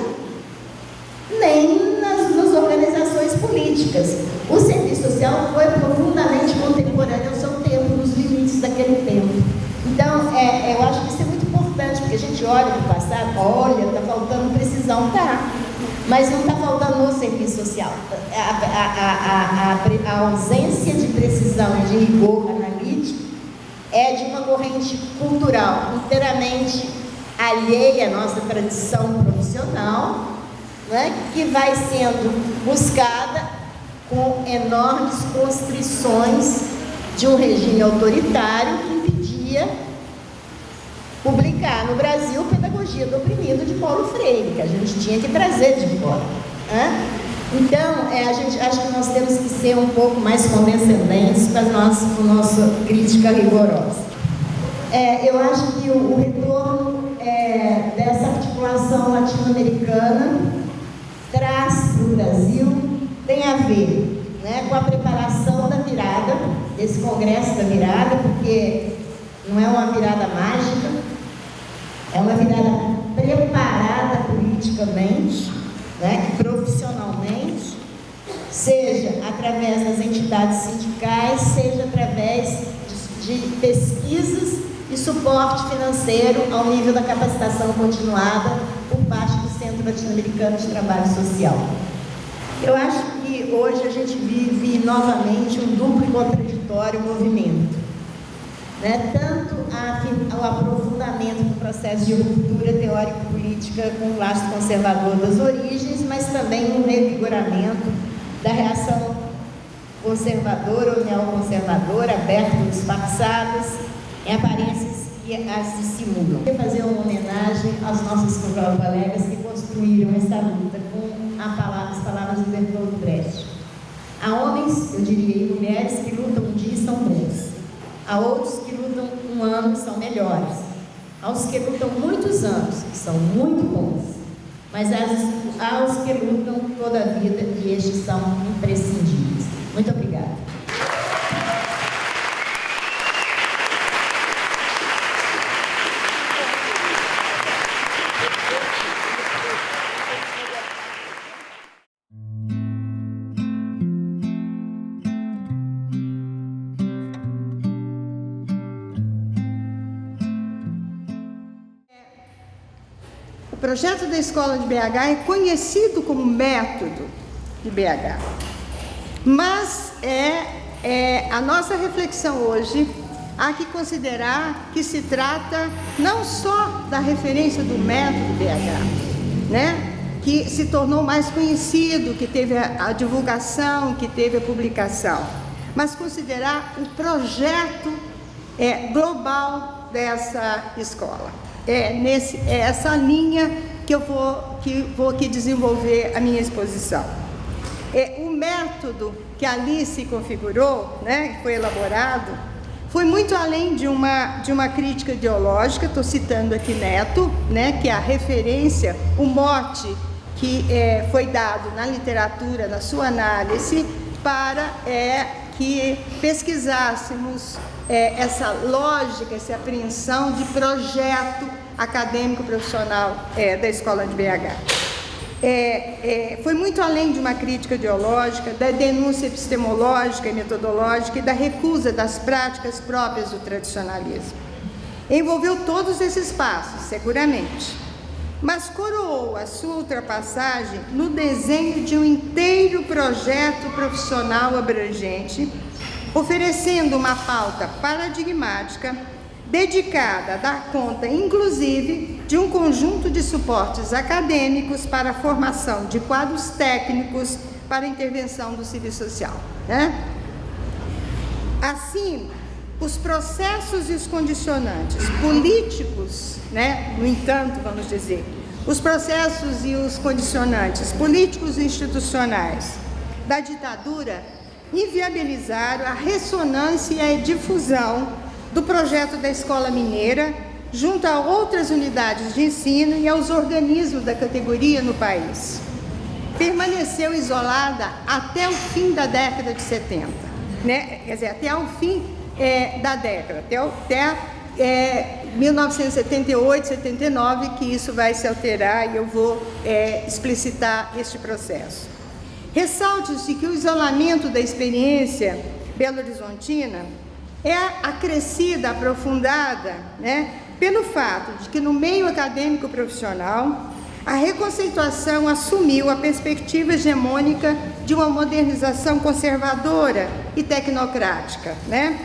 nem nas organizações políticas. O serviço social foi profundamente contemporâneo ao seu tempo, nos limites daquele tempo. Então, eu acho que isso é muito importante, porque a gente olha para o passado, olha, está faltando precisão, tá, mas não está faltando no serviço social. A ausência de precisão e de rigor analítico é de uma corrente cultural inteiramente alheia à nossa tradição profissional, né, que vai sendo buscada com enormes constrições de um regime autoritário que impedia publicar no Brasil Pedagogia do Oprimido de Paulo Freire, que a gente tinha que trazer de fora, né? Então, a gente acha que nós temos que ser um pouco mais condescendentes com a nossa crítica rigorosa. Eu acho que o retorno dessa articulação latino-americana traz para o Brasil, tem a ver, né, com a preparação da virada desse Congresso da Virada, porque não é uma virada mágica, é uma virada preparada politicamente, né, profissionalmente, seja através das entidades sindicais, seja através de pesquisas e suporte financeiro ao nível da capacitação continuada por parte do Centro Latino-Americano de Trabalho Social. Eu acho que hoje a gente vive novamente um duplo e contraditório movimento, né? Tanto o aprofundamento do processo de ruptura teórico-política com o laço conservador das origens, mas também um revigoramento da reação conservadora ou neoconservadora, aberta ou disfarçadas, em aparências que as dissimulam. Eu quero fazer uma homenagem aos nossos colegas que construíram essa luta com as palavras do Bertolt Brecht. Há homens, eu diria, e mulheres que lutam um dia e são bons. Há outros que lutam um ano e são melhores. Há os que lutam muitos anos, que são muito bons. Mas há os que lutam toda a vida e estes são imprescindíveis. Muito obrigada. O projeto da Escola de BH é conhecido como método de BH, mas a nossa reflexão hoje, há que considerar que se trata não só da referência do método BH, né, que se tornou mais conhecido, que teve a divulgação, que teve a publicação, mas considerar o projeto global dessa escola. É essa linha que eu vou aqui desenvolver a minha exposição. O método que ali se configurou, né, que foi elaborado, foi muito além de uma crítica ideológica. Estou citando aqui Neto, né, que é a referência, o mote que foi dado na literatura, na sua análise, para que pesquisássemos essa lógica, essa apreensão de projeto acadêmico profissional da Escola de BH. Foi muito além de uma crítica ideológica, da denúncia epistemológica e metodológica e da recusa das práticas próprias do tradicionalismo. Envolveu todos esses passos, seguramente, mas coroou a sua ultrapassagem no desenho de um inteiro projeto profissional abrangente, oferecendo uma pauta paradigmática dedicada a dar conta, inclusive, de um conjunto de suportes acadêmicos para a formação de quadros técnicos para a intervenção do serviço social, né? Assim, os processos e os condicionantes políticos, né, no entanto, vamos dizer, os processos e os condicionantes políticos e institucionais da ditadura inviabilizaram a ressonância e a difusão do projeto da Escola Mineira junto a outras unidades de ensino e aos organismos da categoria no país. Permaneceu isolada até o fim da década de 70, né? Quer dizer, até o fim da década, até 1978, 79, que isso vai se alterar e eu vou explicitar este processo. Ressalte-se que o isolamento da experiência belo-horizontina é acrescida, aprofundada, né, pelo fato de que no meio acadêmico profissional a reconceituação assumiu a perspectiva hegemônica de uma modernização conservadora e tecnocrática, né,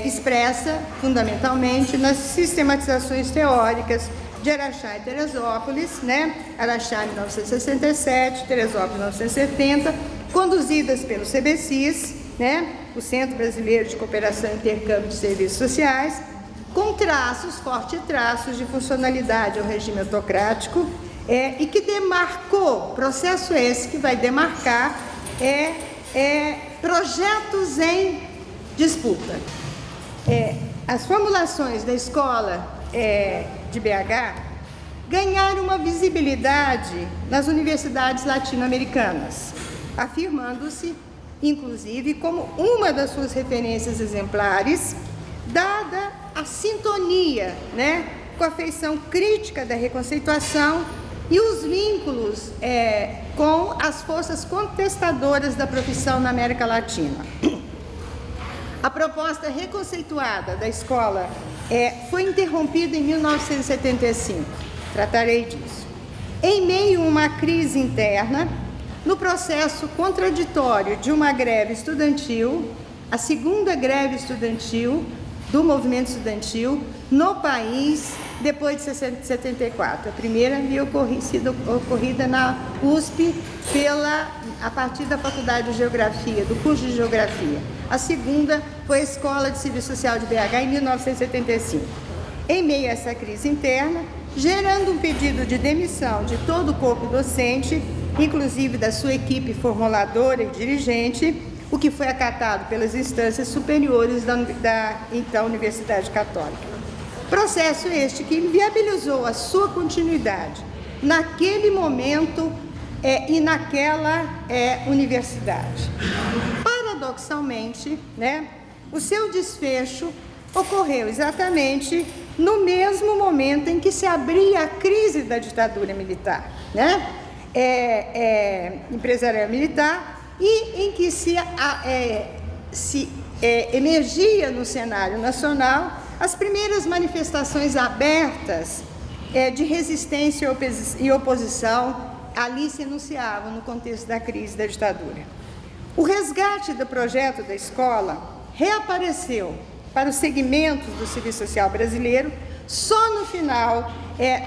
expressa fundamentalmente nas sistematizações teóricas de Araxá e Teresópolis, né? Araxá em 1967, Teresópolis em 1970, conduzidas pelo CBCIS, né? O Centro Brasileiro de Cooperação e Intercâmbio de Serviços Sociais, com traços, fortes traços de funcionalidade ao regime autocrático, e que demarcou, processo esse que vai demarcar projetos em disputa. As formulações da escola de BH ganharam uma visibilidade nas universidades latino-americanas, afirmando-se inclusive, como uma das suas referências exemplares, dada a sintonia, né, com a feição crítica da reconceituação e os vínculos com as forças contestadoras da profissão na América Latina. A proposta reconceituada da escola foi interrompida em 1975, tratarei disso. Em meio a uma crise interna, no processo contraditório de uma greve estudantil, a segunda greve estudantil do movimento estudantil no país, depois de 74. A primeira havia sido ocorrida na USP a partir da Faculdade de Geografia, do curso de Geografia. A segunda foi a Escola de Serviço Social de BH em 1975. Em meio a essa crise interna, gerando um pedido de demissão de todo o corpo docente, inclusive da sua equipe formuladora e dirigente, o que foi acatado pelas instâncias superiores da então Universidade Católica. Processo este que inviabilizou a sua continuidade naquele momento e naquela universidade. Paradoxalmente, né, o seu desfecho ocorreu exatamente no mesmo momento em que se abria a crise da ditadura militar, né, empresarial militar, e em que se emergia no cenário nacional as primeiras manifestações abertas de resistência e oposição ali se enunciavam no contexto da crise da ditadura. O resgate do projeto da escola reapareceu para os segmentos do serviço social brasileiro só no final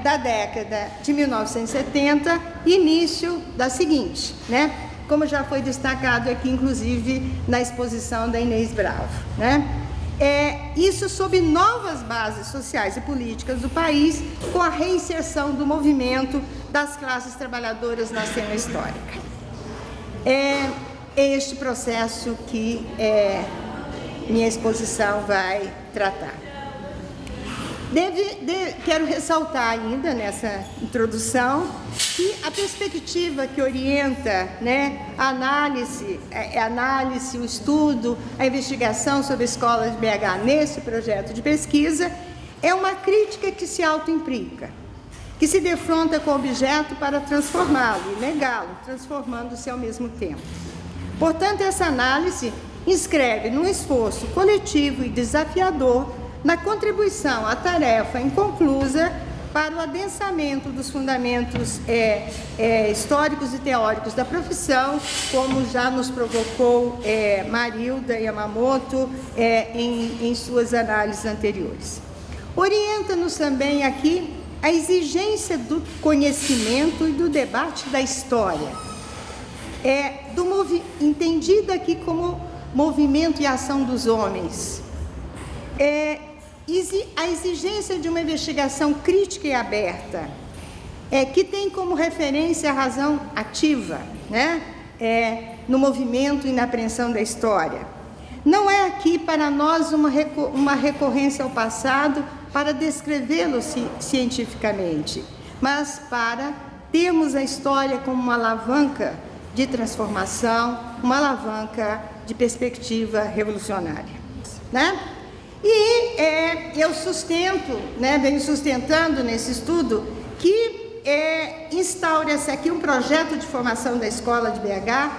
da década de 1970 e início da seguinte, né? Como já foi destacado aqui, inclusive, na exposição da Inês Bravo, né? Isso sob novas bases sociais e políticas do país, com a reinserção do movimento das classes trabalhadoras na cena histórica. É este processo que minha exposição vai tratar. Quero ressaltar ainda nessa introdução que a perspectiva que orienta, né, a análise, o estudo, a investigação sobre a escola de BH nesse projeto de pesquisa é uma crítica que se autoimplica, que se defronta com o objeto para transformá-lo e negá-lo, transformando-se ao mesmo tempo. Portanto, essa análise inscreve num esforço coletivo e desafiador na contribuição à tarefa inconclusa para o adensamento dos fundamentos históricos e teóricos da profissão, como já nos provocou Marilda Yamamoto em suas análises anteriores. Orienta-nos também aqui a exigência do conhecimento e do debate da história, entendida aqui como movimento e ação dos homens, a exigência de uma investigação crítica e aberta, que tem como referência a razão ativa, né, no movimento e na apreensão da história. Não é aqui para nós uma recorrência ao passado para descrevê-lo cientificamente, mas para termos a história como uma alavanca de transformação, uma alavanca de perspectiva revolucionária, né? E eu sustento, né, venho sustentando nesse estudo que instaura-se aqui um projeto de formação da escola de BH,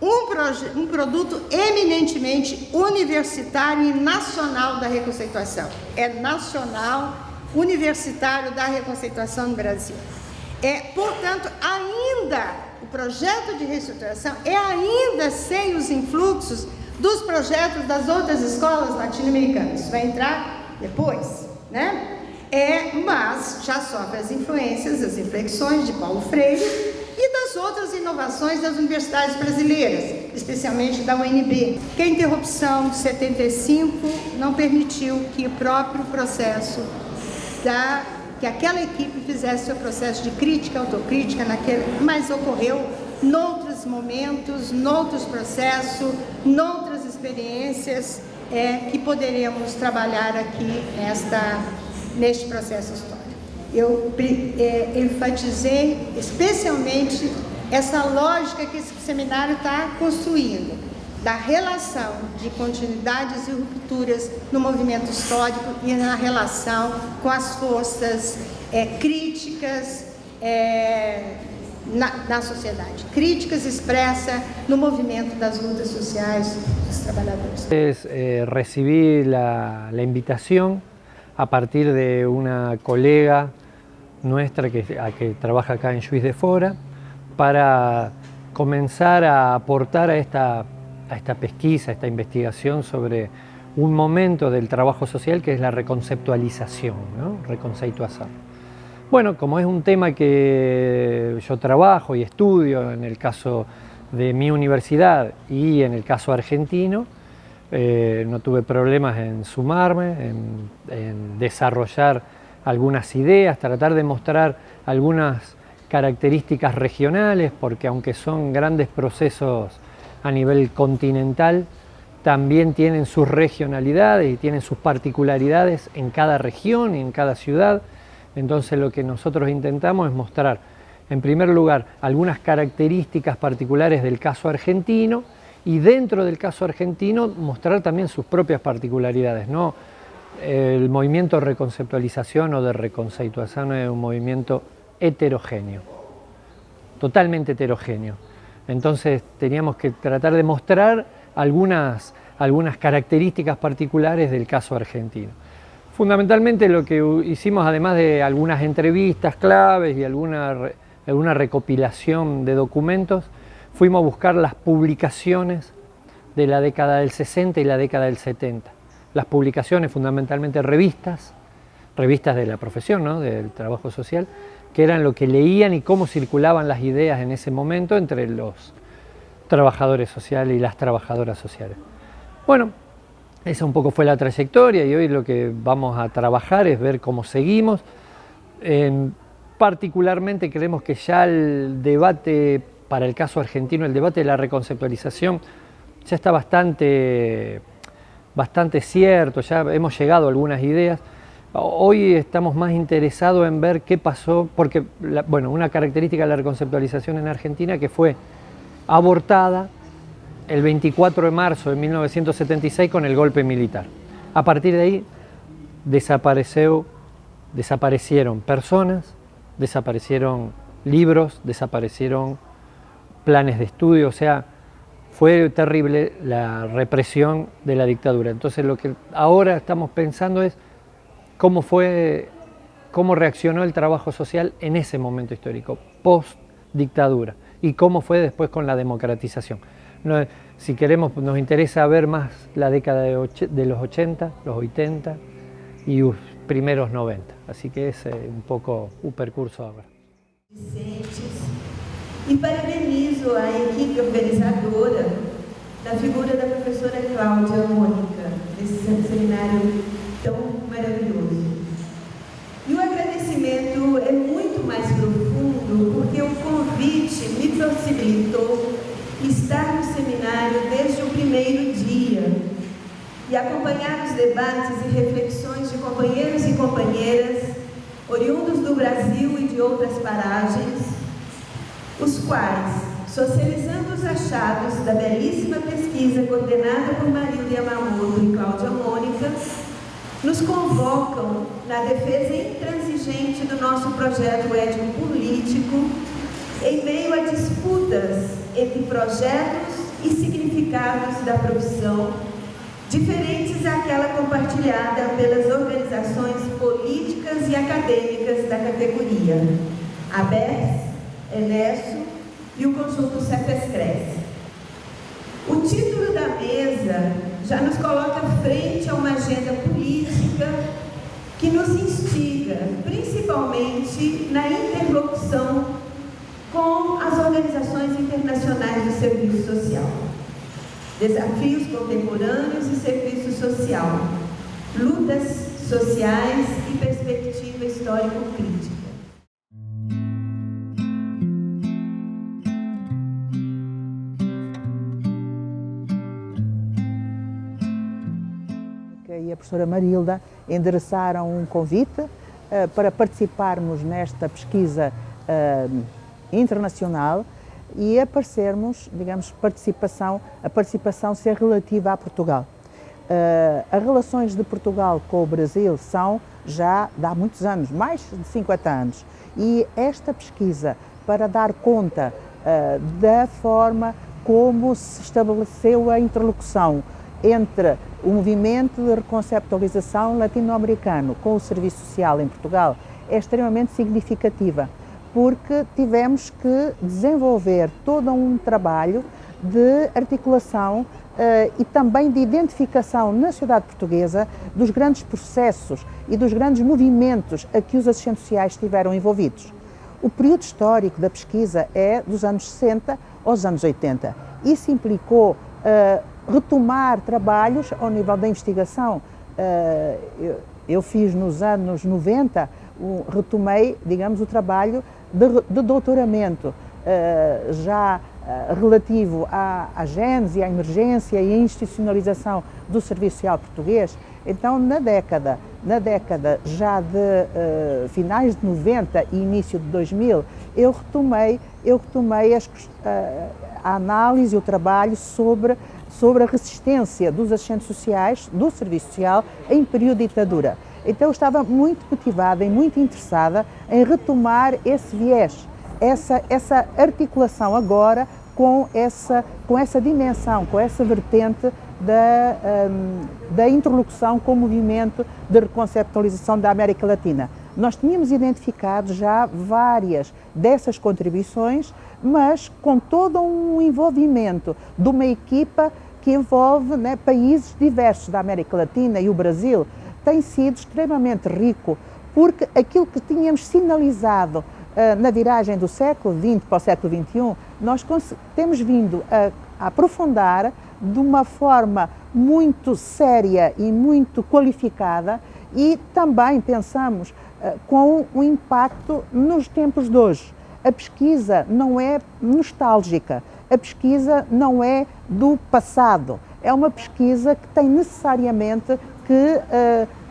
um produto eminentemente universitário e nacional da reconceituação. É nacional, universitário da reconceituação no Brasil. Portanto, ainda o projeto de reestruturação ainda sem os influxos dos projetos das outras escolas latino-americanas. Isso vai entrar depois, né? Mas já sofre as influências, as inflexões de Paulo Freire e das outras inovações das universidades brasileiras, especialmente da UNB, que a interrupção de 75 não permitiu que o próprio processo que aquela equipe fizesse seu processo de crítica, autocrítica, mas ocorreu noutros momentos, noutros processos, noutras experiências que poderíamos trabalhar aqui neste processo histórico. Eu enfatizei especialmente essa lógica que esse seminário está construindo, da relação de continuidades e rupturas no movimento histórico e na relação com as forças críticas na sociedade, críticas expressas no movimento das lutas sociais dos trabalhadores. Recibí la invitación a partir de una colega nuestra que trabaja acá en Juiz de Fora para comenzar a aportar a esta pesquisa, a esta investigación sobre un momento del trabajo social que es la reconceptualización, ¿no? Reconceituación. Bueno, como es un tema que yo trabajo y estudio en el caso de mi universidad y en el caso argentino, no tuve problemas en sumarme, en desarrollar algunas ideas, tratar de mostrar algunas características regionales, porque aunque son grandes procesos a nivel continental, también tienen sus regionalidades y tienen sus particularidades en cada región y en cada ciudad. Entonces lo que nosotros intentamos es mostrar, en primer lugar, algunas características particulares del caso argentino y dentro del caso argentino mostrar también sus propias particularidades, ¿no? El movimiento de reconceptualización o de reconceituación es un movimiento heterogéneo, totalmente heterogéneo. Entonces teníamos que tratar de mostrar algunas características particulares del caso argentino. Fundamentalmente lo que hicimos, además de algunas entrevistas claves y alguna recopilación de documentos, fuimos a buscar las publicaciones de la década del 60 y la década del 70. Las publicaciones, fundamentalmente revistas de la profesión, ¿no? Del trabajo social, que eran lo que leían y cómo circulaban las ideas en ese momento entre los trabajadores sociales y las trabajadoras sociales. Bueno, esa un poco fue la trayectoria y hoy lo que vamos a trabajar es ver cómo seguimos. Particularmente creemos que ya el debate, para el caso argentino, el debate de la reconceptualización ya está bastante cierto, ya hemos llegado a algunas ideas. Hoy estamos más interesados en ver qué pasó, porque una característica de la reconceptualización en Argentina que fue abortada el 24 de marzo de 1976 con el golpe militar. A partir de ahí desaparecieron personas, desaparecieron libros, desaparecieron planes de estudio, o sea, fue terrible la represión de la dictadura. Entonces lo que ahora estamos pensando es cómo reaccionó el trabajo social en ese momento histórico, post dictadura, y cómo fue después con la democratización. Si queremos, nos interesa ver más la década de los 80, los 80 y los primeros 90. Así que ese es un poco un percurso ahora. E parabenizo a equipe organizadora da figura da professora Cláudia Mônica, nesse seminário tão maravilhoso. E o agradecimento é muito mais profundo porque o convite me possibilitou estar no seminário desde o primeiro dia e acompanhar os debates e reflexões de companheiros e companheiras oriundos do Brasil e de outras paragens, os quais, socializando os achados da belíssima pesquisa coordenada por Marilda Yamamoto e Cláudia Mônica, nos convocam na defesa intransigente do nosso projeto ético-político em meio a disputas entre projetos e significados da profissão, diferentes àquela compartilhada pelas organizações políticas e acadêmicas da categoria, a ABERS, ENESO e o conjunto Cefes-Cresce. O título da mesa já nos coloca frente a uma agenda política que nos instiga, principalmente na interlocução com as organizações internacionais do serviço social. Desafios contemporâneos e serviço social, lutas sociais e perspectiva histórico-crítica. E a professora Marilda endereçaram um convite para participarmos nesta pesquisa internacional e aparecermos, digamos, a participação ser relativa a Portugal. As relações de Portugal com o Brasil são já de há muitos anos, mais de 50 anos, e esta pesquisa, para dar conta da forma como se estabeleceu a interlocução entre o movimento de reconceptualização latino-americano com o serviço social em Portugal, é extremamente significativa, porque tivemos que desenvolver todo um trabalho de articulação e também de identificação na sociedade portuguesa dos grandes processos e dos grandes movimentos a que os assistentes sociais estiveram envolvidos. O período histórico da pesquisa é dos anos 60 aos anos 80. Isso implicou retomar trabalhos ao nível da investigação. Eu fiz nos anos 90, retomei, digamos, o trabalho de doutoramento, já relativo à gênese, à emergência e à institucionalização do serviço social português. Então, na década já de finais de 90 e início de 2000, eu retomei a análise e o trabalho sobre a resistência dos assistentes sociais, do serviço social, em período de ditadura. Então, eu estava muito motivada e muito interessada em retomar esse viés, essa articulação agora com essa dimensão, com essa vertente da interlocução com o movimento de reconceptualização da América Latina. Nós tínhamos identificado já várias dessas contribuições, mas com todo um envolvimento de uma equipa que envolve, né, países diversos da América Latina, e o Brasil tem sido extremamente rico, porque aquilo que tínhamos sinalizado na viragem do século XX para o século XXI, nós temos vindo a aprofundar de uma forma muito séria e muito qualificada, e também pensamos com um impacto nos tempos de hoje. A pesquisa não é nostálgica, a pesquisa não é do passado, é uma pesquisa que tem necessariamente que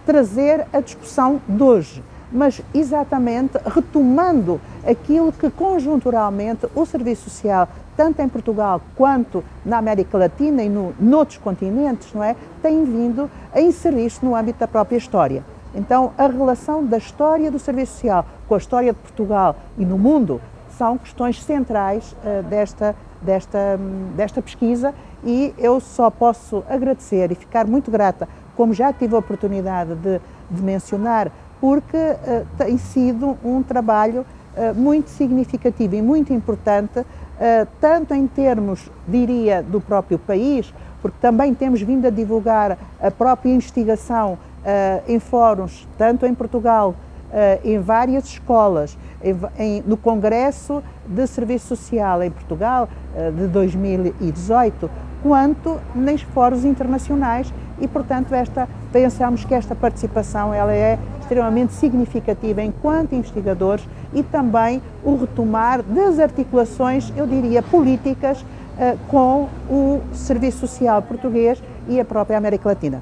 trazer a discussão de hoje, mas exatamente retomando aquilo que conjunturalmente o serviço social, tanto em Portugal quanto na América Latina e noutros continentes, não é, tem vindo a inserir-se no âmbito da própria história. Então, a relação da história do serviço social com a história de Portugal e no mundo são questões centrais desta pesquisa, e eu só posso agradecer e ficar muito grata, como já tive a oportunidade de mencionar, porque tem sido um trabalho muito significativo e muito importante, tanto em termos, diria, do próprio país, porque também temos vindo a divulgar a própria investigação em fóruns, tanto em Portugal, em várias escolas, no Congresso de Serviço Social em Portugal de 2018, quanto nos fóruns internacionais, e, portanto, pensamos que esta participação ela é extremamente significativa enquanto investigadores, e também o retomar das articulações, eu diria, políticas com o serviço social português e a própria América Latina.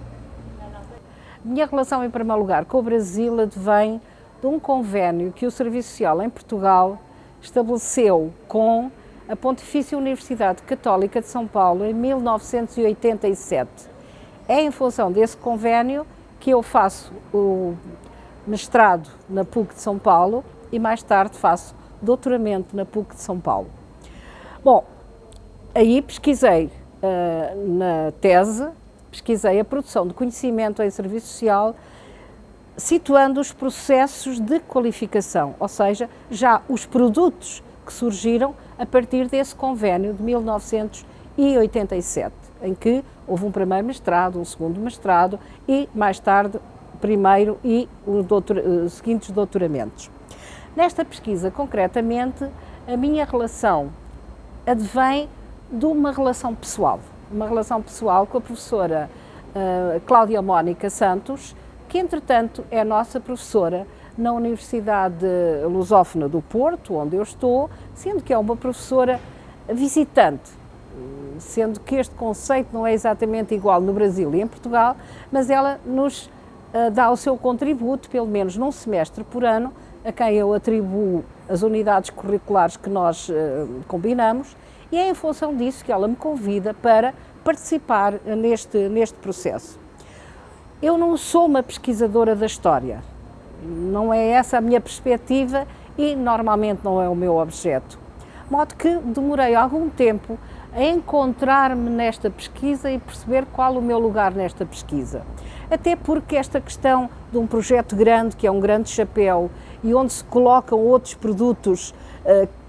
Minha relação, em primeiro lugar, com o Brasil advém de um convênio que o Serviço Social em Portugal estabeleceu com a Pontifícia Universidade Católica de São Paulo em 1987. É em função desse convênio que eu faço o mestrado na PUC de São Paulo e mais tarde faço doutoramento na PUC de São Paulo. Bom, aí pesquisei na tese, pesquisei a produção de conhecimento em serviço social, situando os processos de qualificação, ou seja, já os produtos que surgiram a partir desse convênio de 1987, em que houve um primeiro mestrado, um segundo mestrado e, mais tarde, primeiro e seguintes doutoramentos. Nesta pesquisa, concretamente, a minha relação advém de uma relação pessoal com a professora Cláudia Mónica Santos, que, entretanto, é nossa professora na Universidade Lusófona do Porto, onde eu estou, sendo que é uma professora visitante, sendo que este conceito não é exatamente igual no Brasil e em Portugal, mas ela nos dá o seu contributo, pelo menos num semestre por ano, a quem eu atribuo as unidades curriculares que nós combinamos, e é em função disso que ela me convida para participar neste processo. Eu não sou uma pesquisadora da história, não é essa a minha perspectiva e normalmente não é o meu objeto. De modo que demorei algum tempo a encontrar-me nesta pesquisa e perceber qual o meu lugar nesta pesquisa. Até porque esta questão de um projeto grande, que é um grande chapéu, e onde se colocam outros produtos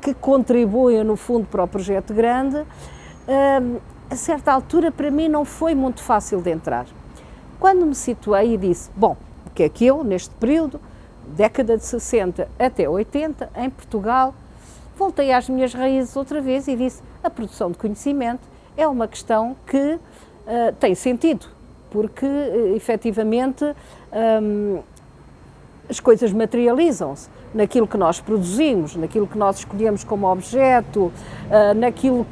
que contribuem no fundo para o projeto grande, a certa altura para mim não foi muito fácil de entrar. Quando me situei e disse, bom, o que é que eu, neste período, década de 60 até 80, em Portugal, voltei às minhas raízes outra vez e disse, a produção de conhecimento é uma questão que tem sentido, porque efetivamente as coisas materializam-se naquilo que nós produzimos, naquilo que nós escolhemos como objeto, naquilo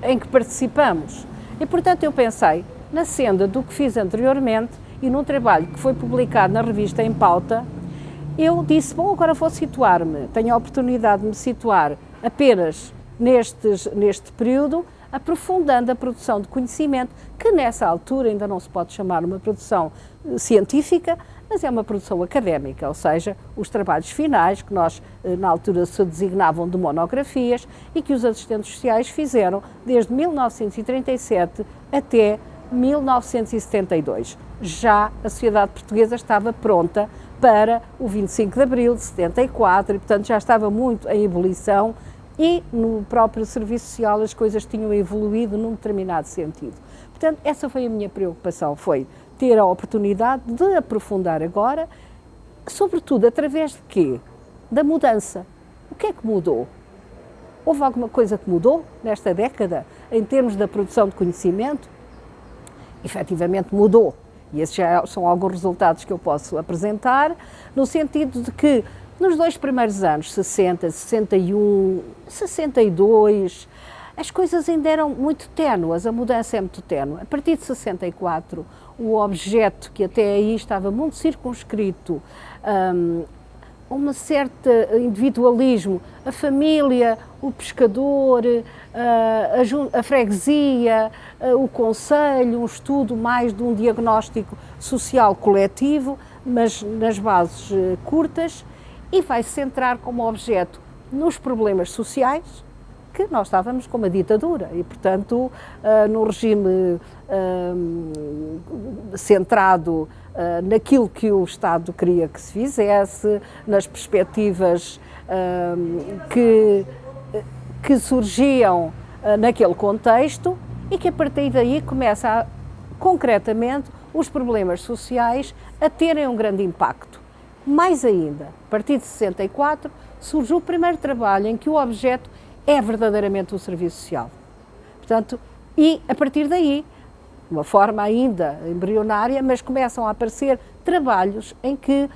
em que participamos. E portanto eu pensei, na senda do que fiz anteriormente e num trabalho que foi publicado na revista Em Pauta, eu disse, bom, agora vou situar-me, tenho a oportunidade de me situar apenas neste período, aprofundando a produção de conhecimento, que nessa altura ainda não se pode chamar uma produção científica, mas é uma produção académica, ou seja, os trabalhos finais, que nós na altura se designavam de monografias e que os assistentes sociais fizeram desde 1937 até 1972. Já a sociedade portuguesa estava pronta para o 25 de Abril de 74 e, portanto, já estava muito em ebulição e no próprio serviço social as coisas tinham evoluído num determinado sentido. Portanto, essa foi a minha preocupação, foi ter a oportunidade de aprofundar agora, sobretudo através de quê? Da mudança. O que é que mudou? Houve alguma coisa que mudou nesta década em termos da produção de conhecimento? Efetivamente mudou. E esses já são alguns resultados que eu posso apresentar, no sentido de que nos 2 primeiros anos, 60, 61, 62, as coisas ainda eram muito ténues, a mudança é muito ténue. A partir de 64, o objeto que até aí estava muito circunscrito, um certo individualismo, a família, o pescador, a freguesia, o conselho, um estudo mais de um diagnóstico social coletivo, mas nas bases curtas, e vai se centrar como objeto nos problemas sociais, que nós estávamos com uma ditadura e, portanto, num regime centrado naquilo que o Estado queria que se fizesse, nas perspectivas que surgiam naquele contexto e que a partir daí começa concretamente os problemas sociais a terem um grande impacto. Mais ainda, a partir de 64, surgiu o primeiro trabalho em que o objeto é verdadeiramente o serviço social. Portanto, e a partir daí, de uma forma ainda embrionária, mas começam a aparecer trabalhos em que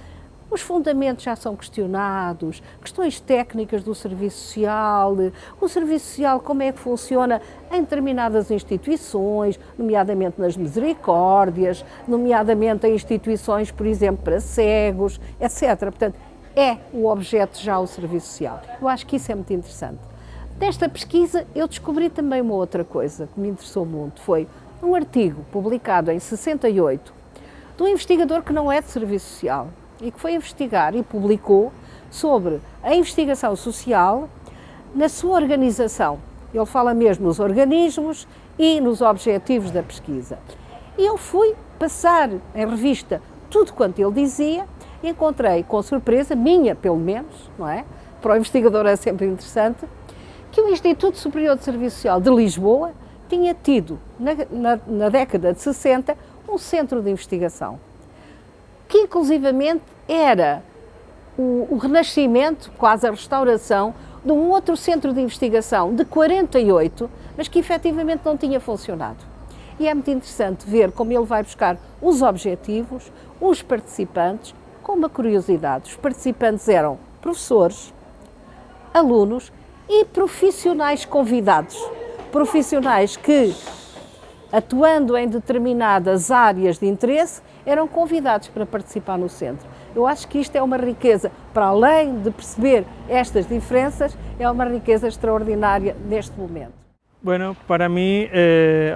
os fundamentos já são questionados, questões técnicas do serviço social, o serviço social como é que funciona em determinadas instituições, nomeadamente nas misericórdias, nomeadamente em instituições, por exemplo, para cegos, etc. Portanto, é o objeto já o serviço social. Eu acho que isso é muito interessante. Nesta pesquisa eu descobri também uma outra coisa que me interessou muito, foi um artigo publicado em 68 de um investigador que não é de serviço social e que foi investigar e publicou sobre a investigação social na sua organização. Ele fala mesmo nos organismos e nos objetivos da pesquisa. E eu fui passar em revista tudo quanto ele dizia e encontrei, com surpresa, minha pelo menos, não é? Para o investigador é sempre interessante, que o Instituto Superior de Serviço Social de Lisboa tinha tido, na década de 60, um centro de investigação, que inclusivamente era o renascimento, quase a restauração, de um outro centro de investigação de 48, mas que efetivamente não tinha funcionado. E é muito interessante ver como ele vai buscar os objetivos, os participantes, com uma curiosidade. Os participantes eram professores, alunos e profissionais convidados. Profissionais que, atuando em determinadas áreas de interesse, eram convidados para participar no centro. Eu acho que isto é uma riqueza, para além de perceber estas diferenças, é uma riqueza extraordinária neste momento. Bueno, para mí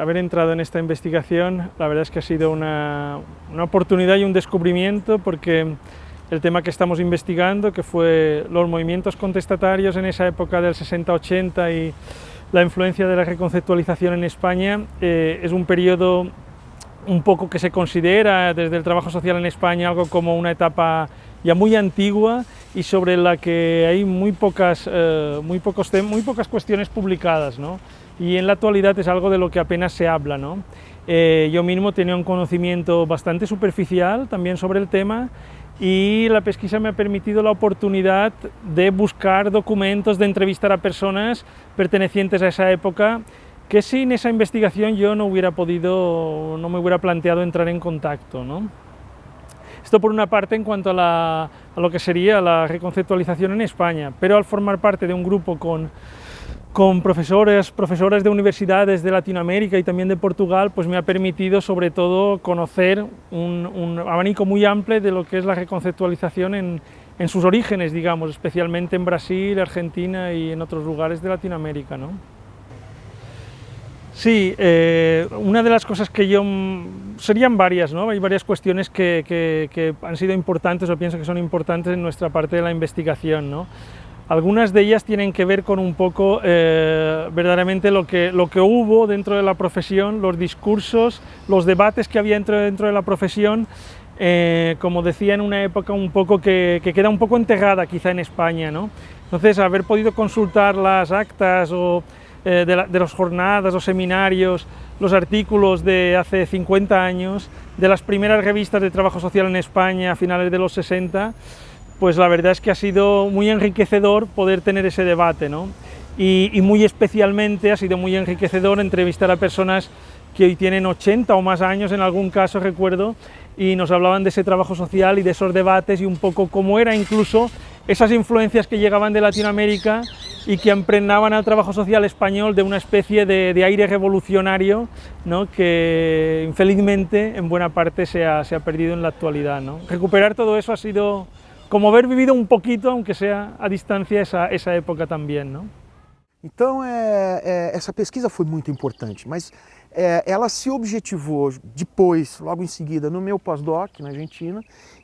haber entrado en esta investigación, la verdad es que ha sido una oportunidad y un descubrimiento, porque el tema que estamos investigando, que fue los movimientos contestatarios en esa época del 60-80 y la influencia de la reconceptualización en España, es un periodo un poco que se considera desde el trabajo social en España algo como una etapa ya muy antigua y sobre la que hay muy pocas cuestiones publicadas, ¿no? Y en la actualidad es algo de lo que apenas se habla, ¿no? Yo mismo tenía un conocimiento bastante superficial también sobre el tema, y la pesquisa me ha permitido la oportunidad de buscar documentos, de entrevistar a personas pertenecientes a esa época, que sin esa investigación yo no me hubiera planteado entrar en contacto, ¿no? Esto por una parte en cuanto a lo que sería la reconceptualización en España, pero al formar parte de un grupo con profesoras de universidades de Latinoamérica y también de Portugal, pues me ha permitido sobre todo conocer un abanico muy amplio de lo que es la reconceptualización en sus orígenes, digamos, especialmente en Brasil, Argentina y en otros lugares de Latinoamérica, ¿no? Sí, una de las cosas que serían varias, ¿no? Hay varias cuestiones que han sido importantes o pienso que son importantes en nuestra parte de la investigación, ¿no? Algunas de ellas tienen que ver con un poco verdaderamente lo que hubo dentro de la profesión, los discursos, los debates que había dentro de la profesión, como decía, en una época un poco que queda un poco enterrada quizá en España, ¿no? Entonces, haber podido consultar las actas de las jornadas o seminarios, los artículos de hace 50 años, de las primeras revistas de trabajo social en España a finales de los 60, pues la verdad es que ha sido muy enriquecedor poder tener ese debate, ¿no? Y muy especialmente ha sido muy enriquecedor entrevistar a personas que hoy tienen 80 o más años, en algún caso recuerdo, y nos hablaban de ese trabajo social y de esos debates y un poco cómo era incluso esas influencias que llegaban de Latinoamérica y que impregnaban al trabajo social español de una especie de aire revolucionario, ¿no? Que infelizmente en buena parte se ha perdido en la actualidad, ¿no? Recuperar todo eso ha sido como haber vivido um pouquinho, aunque seja a distância, essa época também, não? Então, essa pesquisa foi muito importante, mas ela se objetivou depois, logo em seguida, no meu pós-doc na Argentina,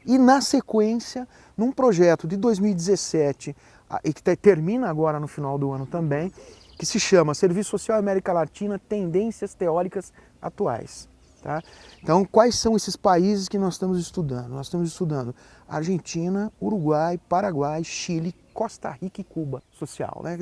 e na sequência, num projeto de 2017, e que termina agora no final do ano também, que se chama Serviço Social América Latina, Tendências Teóricas Atuais. Tá? Então, quais são esses países que nós estamos estudando? Nós estamos estudando Argentina, Uruguai, Paraguai, Chile, Costa Rica e Cuba social, né?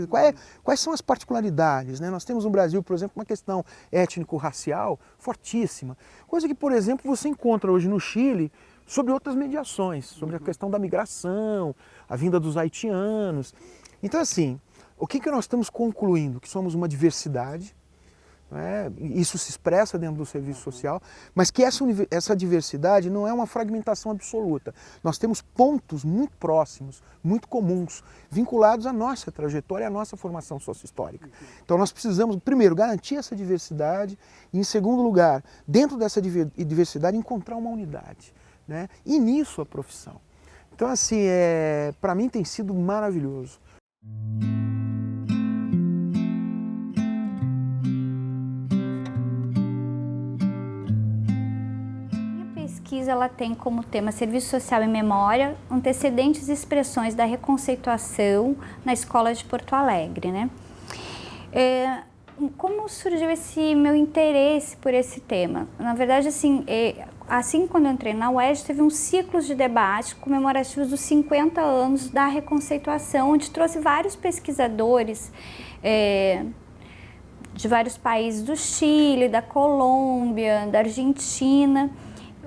Quais são as particularidades, né? Nós temos no Brasil, por exemplo, uma questão étnico-racial fortíssima, coisa que, por exemplo, você encontra hoje no Chile sobre outras mediações, sobre a questão da migração, a vinda dos haitianos. Então, assim, o que nós estamos concluindo? Que somos uma diversidade, isso se expressa dentro do serviço social, mas que essa diversidade não é uma fragmentação absoluta. Nós temos pontos muito próximos, muito comuns, vinculados à nossa trajetória, à nossa formação sociohistórica. Então nós precisamos, primeiro, garantir essa diversidade e, em segundo lugar, dentro dessa diversidade, encontrar uma unidade, né? E nisso a profissão. Então, assim, para mim tem sido maravilhoso. Ela tem como tema Serviço Social e Memória, antecedentes e expressões da reconceituação na Escola de Porto Alegre, né? Como surgiu esse meu interesse por esse tema? Na verdade, assim quando eu entrei na UERJ, teve um ciclo de debate comemorativos dos 50 anos da reconceituação, onde trouxe vários pesquisadores de vários países do Chile, da Colômbia, da Argentina,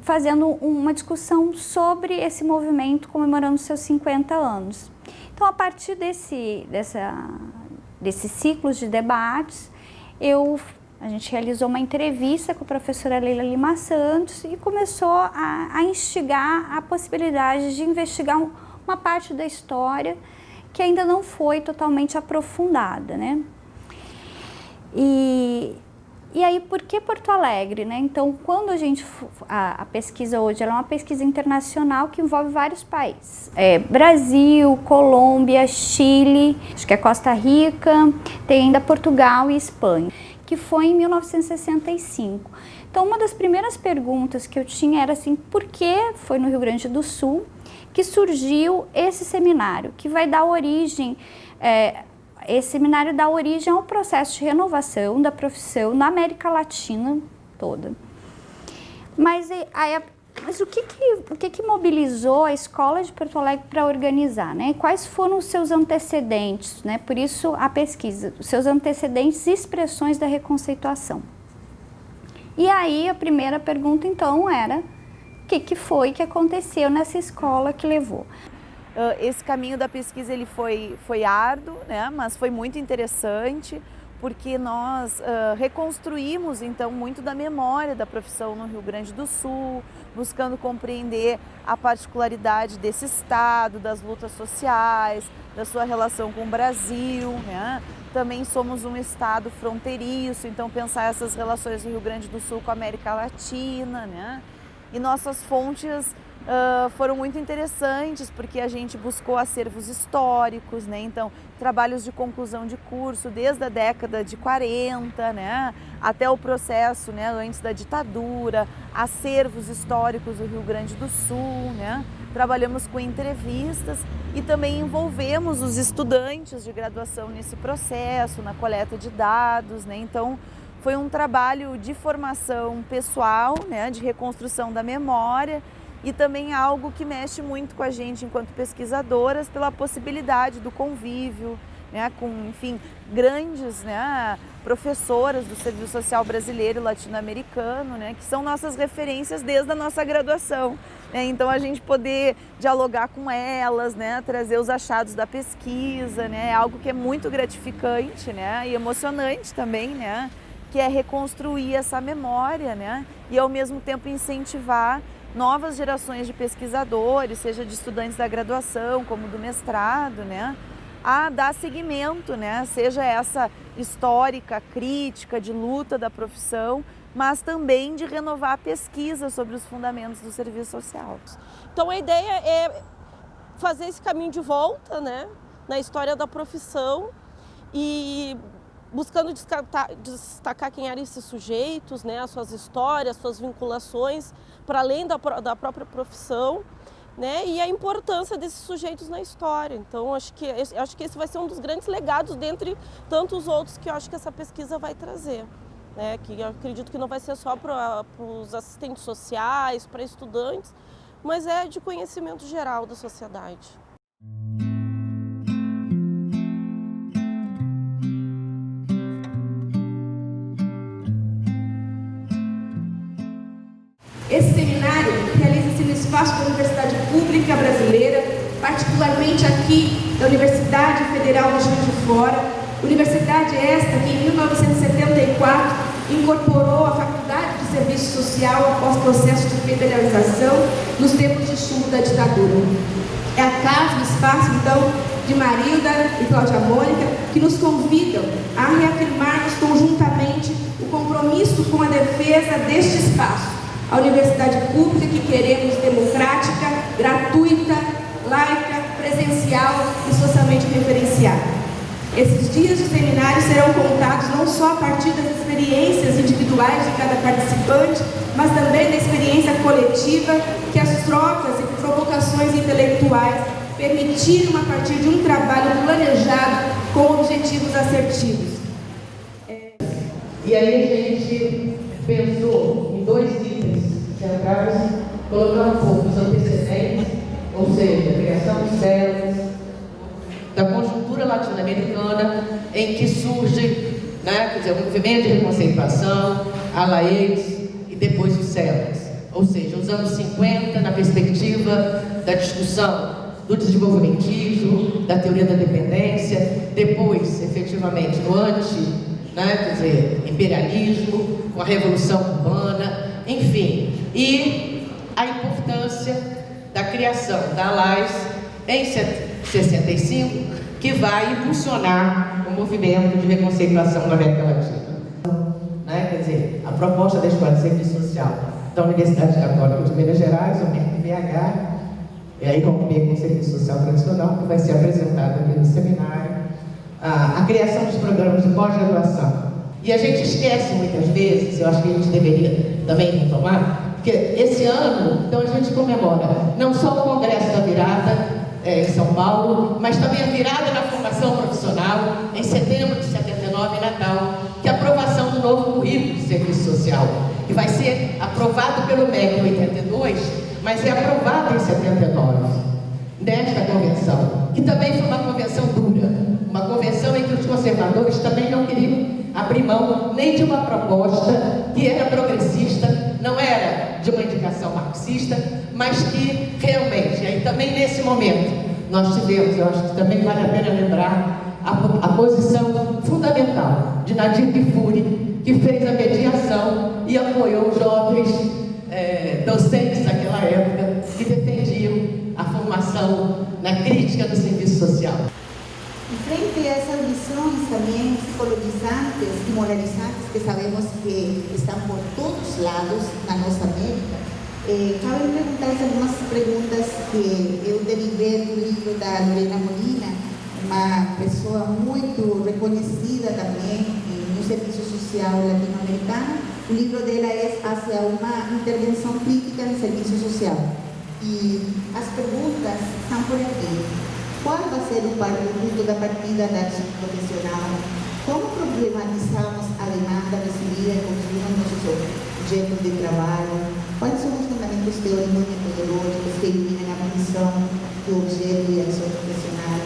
fazendo uma discussão sobre esse movimento comemorando seus 50 anos. Então, a partir desses ciclos de debates, a gente realizou uma entrevista com a professora Leila Lima Santos e começou a instigar a possibilidade de investigar uma parte da história que ainda não foi totalmente aprofundada, né? E E aí, por que Porto Alegre, né? Então, quando a pesquisa hoje, ela é uma pesquisa internacional que envolve vários países. Brasil, Colômbia, Chile, acho que é Costa Rica, tem ainda Portugal e Espanha, que foi em 1965. Então, uma das primeiras perguntas que eu tinha era assim, por que foi no Rio Grande do Sul que surgiu esse seminário, que vai dar origem... Esse seminário dá origem ao processo de renovação da profissão na América Latina toda. Mas o que mobilizou a Escola de Porto Alegre para organizar, né? Quais foram os seus antecedentes, né? Por isso a pesquisa, os seus antecedentes e expressões da reconceituação. E aí a primeira pergunta então era, o que foi que aconteceu nessa escola que levou? Esse caminho da pesquisa ele foi árduo, né? Mas foi muito interessante, porque nós reconstruímos então muito da memória da profissão no Rio Grande do Sul, buscando compreender a particularidade desse estado, das lutas sociais, da sua relação com o Brasil, né? Também somos um estado fronteiriço, então pensar essas relações do Rio Grande do Sul com a América Latina, né? E nossas fontes foram muito interessantes, porque a gente buscou acervos históricos, né? Então, trabalhos de conclusão de curso desde a década de 40, né? Até o processo, né? Antes da ditadura, acervos históricos do Rio Grande do Sul, né? Trabalhamos com entrevistas e também envolvemos os estudantes de graduação nesse processo, na coleta de dados, né? Então, foi um trabalho de formação pessoal, né? De reconstrução da memória, e também algo que mexe muito com a gente enquanto pesquisadoras pela possibilidade do convívio, né, com, enfim, grandes, né, professoras do Serviço Social Brasileiro e Latino-Americano, né, que são nossas referências desde a nossa graduação. Né, então a gente poder dialogar com elas, né, trazer os achados da pesquisa, né, é algo que é muito gratificante, né, e emocionante também, né, que é reconstruir essa memória, né, e ao mesmo tempo incentivar novas gerações de pesquisadores, seja de estudantes da graduação como do mestrado, né, a dar seguimento, né, seja essa histórica, crítica, de luta da profissão, mas também de renovar a pesquisa sobre os fundamentos do serviço social. Então a ideia é fazer esse caminho de volta, né, na história da profissão e buscando destacar quem eram esses sujeitos, né, as suas histórias, suas vinculações, para além da própria profissão, né, e a importância desses sujeitos na história. Então, acho que esse vai ser um dos grandes legados, dentre tantos outros que eu acho que essa pesquisa vai trazer. Né, que eu acredito que não vai ser só para os assistentes sociais, para estudantes, mas é de conhecimento geral da sociedade. Esse seminário realiza-se no espaço da Universidade Pública Brasileira, particularmente aqui da Universidade Federal do Juiz de Fora, universidade esta que em 1974 incorporou a Faculdade de Serviço Social após processo de federalização nos tempos de chumbo da ditadura. É a casa, o espaço, então, de Marilda e Cláudia Mônica, que nos convidam a reafirmarmos conjuntamente o compromisso com a defesa deste espaço, a universidade pública que queremos democrática, gratuita, laica, presencial e socialmente referenciada. Esses dias de seminário serão contados não só a partir das experiências individuais de cada participante, mas também da experiência coletiva que as trocas e provocações intelectuais permitiram a partir de um trabalho planejado com objetivos assertivos. E aí a gente pensou em 2 itens centrais, colocar um pouco os antecedentes, ou seja, a criação de células, da conjuntura latino-americana, em que surge, né, quer dizer, o movimento de reconceituação, a LAEX e depois os células. Ou seja, os anos 50, na perspectiva da discussão do desenvolvimentismo, da teoria da dependência, depois, efetivamente, no quer dizer, imperialismo, com a Revolução Cubana, enfim, e a importância da criação da ALAES em 65, que vai impulsionar o movimento de reconceituação na América Latina. né? Quer dizer, a proposta da Escola de Serviço Social da Universidade Católica de Minas Gerais, o MEC-BH, e aí romper com o Serviço Social Tradicional, que vai ser apresentado aqui no seminário, a criação dos programas de pós-graduação. E a gente esquece muitas vezes, eu acho que a gente deveria também retomar, porque esse ano, então a gente comemora não só o Congresso da Virada, em São Paulo, mas também a virada na formação profissional, em setembro de 79, em Natal, que é a aprovação do novo currículo de serviço social, que vai ser aprovado pelo MEC em 82, mas é aprovado em 79, nesta convenção, que também foi uma convenção dura, uma convenção em que os conservadores também não queriam abrir mão nem de uma proposta que era progressista, não era de uma indicação marxista, mas que realmente, aí também nesse momento, nós tivemos, eu acho que também vale a pena lembrar, a posição fundamental de Nadir Kfouri, que fez a mediação e apoiou os jovens docentes daquela época que defendiam a formação na crítica do serviço social. Frente a essas visões também psicologizantes e moralizantes que sabemos que estão por todos os lados na nossa América, cabe perguntar algumas perguntas que eu derivei do livro da Lorena Molina, uma pessoa muito reconhecida também no serviço social latino-americano. O livro dela é Hacia uma intervenção crítica no serviço social. E as perguntas estão por aqui. Qual vai ser o ponto da partida da ação profissional? Como problematizamos a demanda recebida e construímos nossos objetos de trabalho? Quais são os fundamentos teóricos e metodológicos que iluminam a condição do objeto e a ação profissional?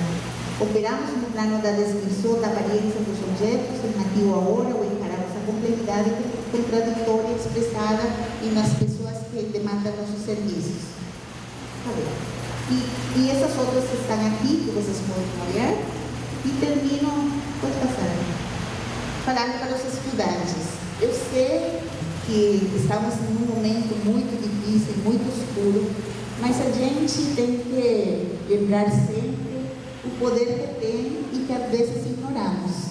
Operamos no plano da descrição da aparência dos objetos, em nativo agora, ou encaramos a complexidade contraditória expressada nas pessoas que demandam nossos serviços? E essas outras que estão aqui, que vocês podem olhar, e termino, pode passar, falando para os estudantes. Eu sei que estamos em um momento muito difícil, muito escuro, mas a gente tem que lembrar sempre o poder que tem e que às vezes ignoramos.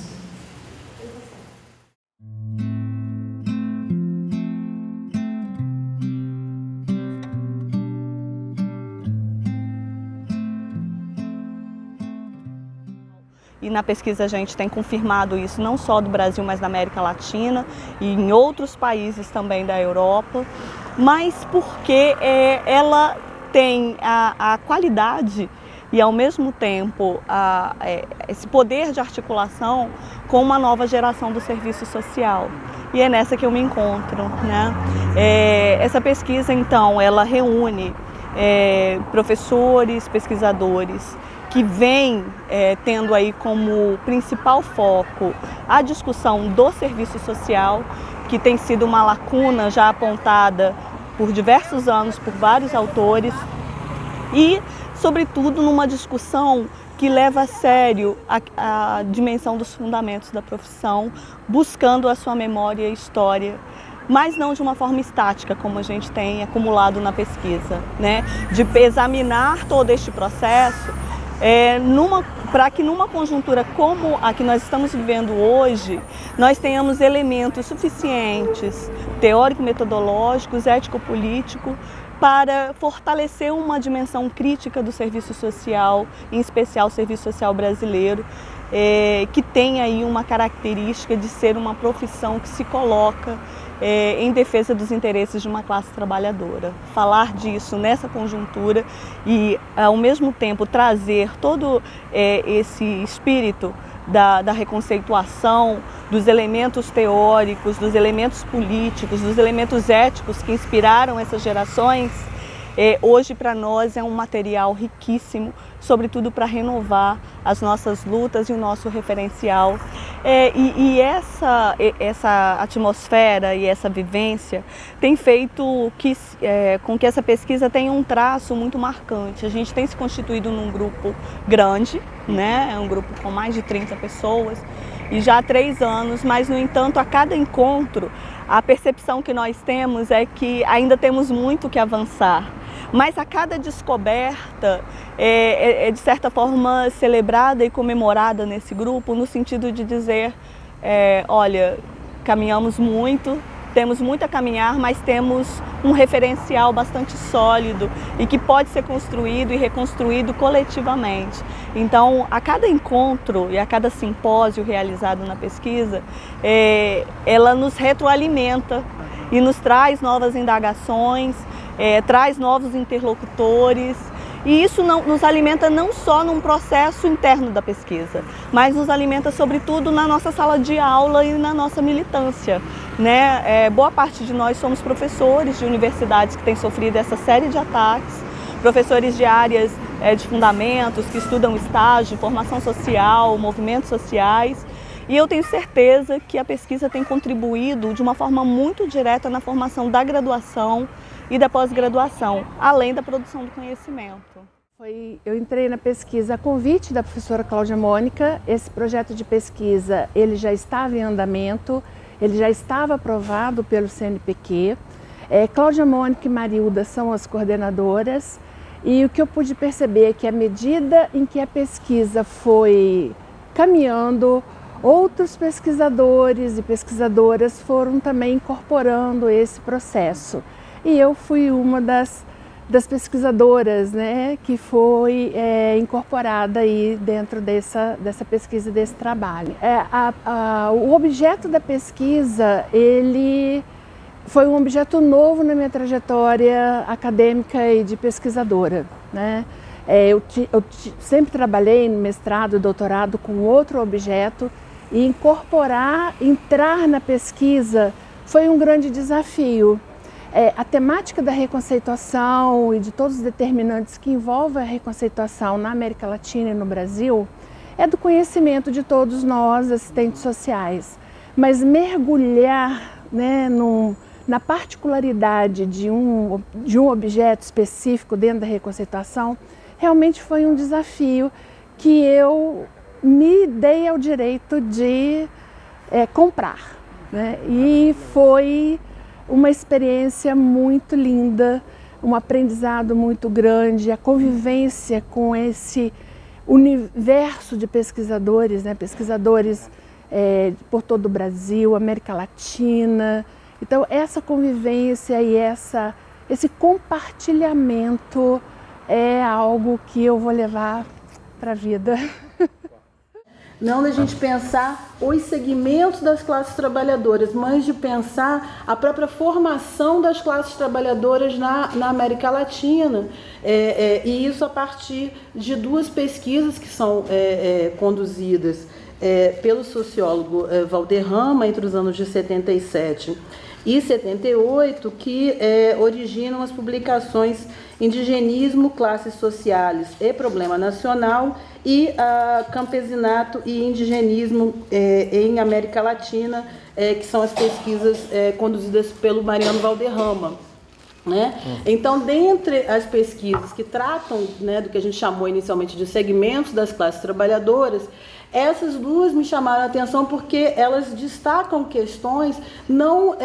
E na pesquisa a gente tem confirmado isso não só do Brasil, mas da América Latina e em outros países também da Europa, mas porque ela tem a qualidade e ao mesmo tempo esse poder de articulação com uma nova geração do serviço social. E é nessa que eu me encontro, né? Essa pesquisa então, ela reúne professores, pesquisadores, que vem tendo aí como principal foco a discussão do serviço social, que tem sido uma lacuna já apontada por diversos anos por vários autores, e, sobretudo, numa discussão que leva a sério a dimensão dos fundamentos da profissão, buscando a sua memória e história, mas não de uma forma estática, como a gente tem acumulado na pesquisa, né? De examinar todo este processo para que numa conjuntura como a que nós estamos vivendo hoje, nós tenhamos elementos suficientes, teórico-metodológicos, ético-político, para fortalecer uma dimensão crítica do serviço social, em especial o serviço social brasileiro, que tem aí uma característica de ser uma profissão que se coloca em defesa dos interesses de uma classe trabalhadora. Falar disso nessa conjuntura e, ao mesmo tempo, trazer todo esse espírito da reconceituação, dos elementos teóricos, dos elementos políticos, dos elementos éticos que inspiraram essas gerações, hoje para nós é um material riquíssimo, sobretudo para renovar as nossas lutas e o nosso referencial. E essa atmosfera e essa vivência tem feito com que essa pesquisa tenha um traço muito marcante. A gente tem se constituído num grupo grande, né? É um grupo com mais de 30 pessoas, e já há 3 anos, mas, no entanto, a cada encontro, a percepção que nós temos é que ainda temos muito que avançar. Mas a cada descoberta de certa forma, celebrada e comemorada nesse grupo, no sentido de dizer, olha, caminhamos muito, temos muito a caminhar, mas temos um referencial bastante sólido e que pode ser construído e reconstruído coletivamente. Então, a cada encontro e a cada simpósio realizado na pesquisa, ela nos retroalimenta e nos traz novas indagações, traz novos interlocutores. E isso nos alimenta não só num processo interno da pesquisa, mas nos alimenta sobretudo na nossa sala de aula e na nossa militância, né? Boa parte de nós somos professores de universidades que têm sofrido essa série de ataques, professores de áreas de fundamentos, que estudam estágio, formação social, movimentos sociais. E eu tenho certeza que a pesquisa tem contribuído de uma forma muito direta na formação da graduação e da pós-graduação, além da produção do conhecimento. Eu entrei na pesquisa a convite da professora Cláudia Mônica. Esse projeto de pesquisa ele já estava em andamento, ele já estava aprovado pelo CNPq. Cláudia Mônica e Marilda são as coordenadoras e o que eu pude perceber é que à medida em que a pesquisa foi caminhando, outros pesquisadores e pesquisadoras foram também incorporando esse processo. E eu fui uma das pesquisadoras, né, que foi incorporada aí dentro dessa pesquisa, desse trabalho. O objeto da pesquisa, ele foi um objeto novo na minha trajetória acadêmica e de pesquisadora, né? Eu sempre trabalhei no mestrado, doutorado com outro objeto e entrar na pesquisa foi um grande desafio. A temática da reconceituação e de todos os determinantes que envolvem a reconceituação na América Latina e no Brasil é do conhecimento de todos nós, assistentes sociais. Mas mergulhar, né, na particularidade de um objeto específico dentro da reconceituação realmente foi um desafio que eu me dei ao direito de comprar, né? E foi uma experiência muito linda, um aprendizado muito grande, a convivência com esse universo de pesquisadores, né? Pesquisadores por todo o Brasil, América Latina. Então essa convivência e esse compartilhamento é algo que eu vou levar para a vida. Não da gente pensar os segmentos das classes trabalhadoras, mas de pensar a própria formação das classes trabalhadoras na América Latina. E isso a partir de duas pesquisas que são conduzidas pelo sociólogo Valderrama entre os anos de 77 e 78, que originam as publicações Indigenismo, Classes Sociais e Problema Nacional e Campesinato e Indigenismo em América Latina, que são as pesquisas conduzidas pelo Mariano Valderrama, né? Então, dentre as pesquisas que tratam, né, do que a gente chamou inicialmente de segmentos das classes trabalhadoras, essas duas me chamaram a atenção porque elas destacam questões não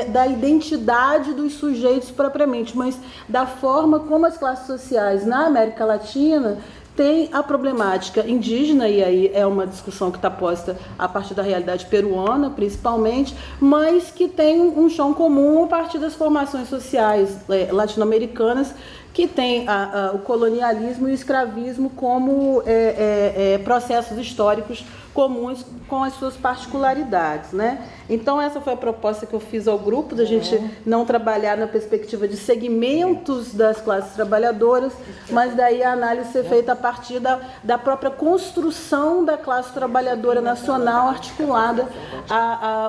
da identidade dos sujeitos propriamente, mas da forma como as classes sociais na América Latina têm a problemática indígena, e aí é uma discussão que está posta a partir da realidade peruana, principalmente, mas que tem um chão comum a partir das formações sociais latino-americanas, que tem o colonialismo e o escravismo como processos históricos comuns com as suas particularidades, né? Então essa foi a proposta que eu fiz ao grupo, da gente não trabalhar na perspectiva de segmentos das classes trabalhadoras, mas daí a análise ser feita a partir da própria construção da classe trabalhadora nacional articulada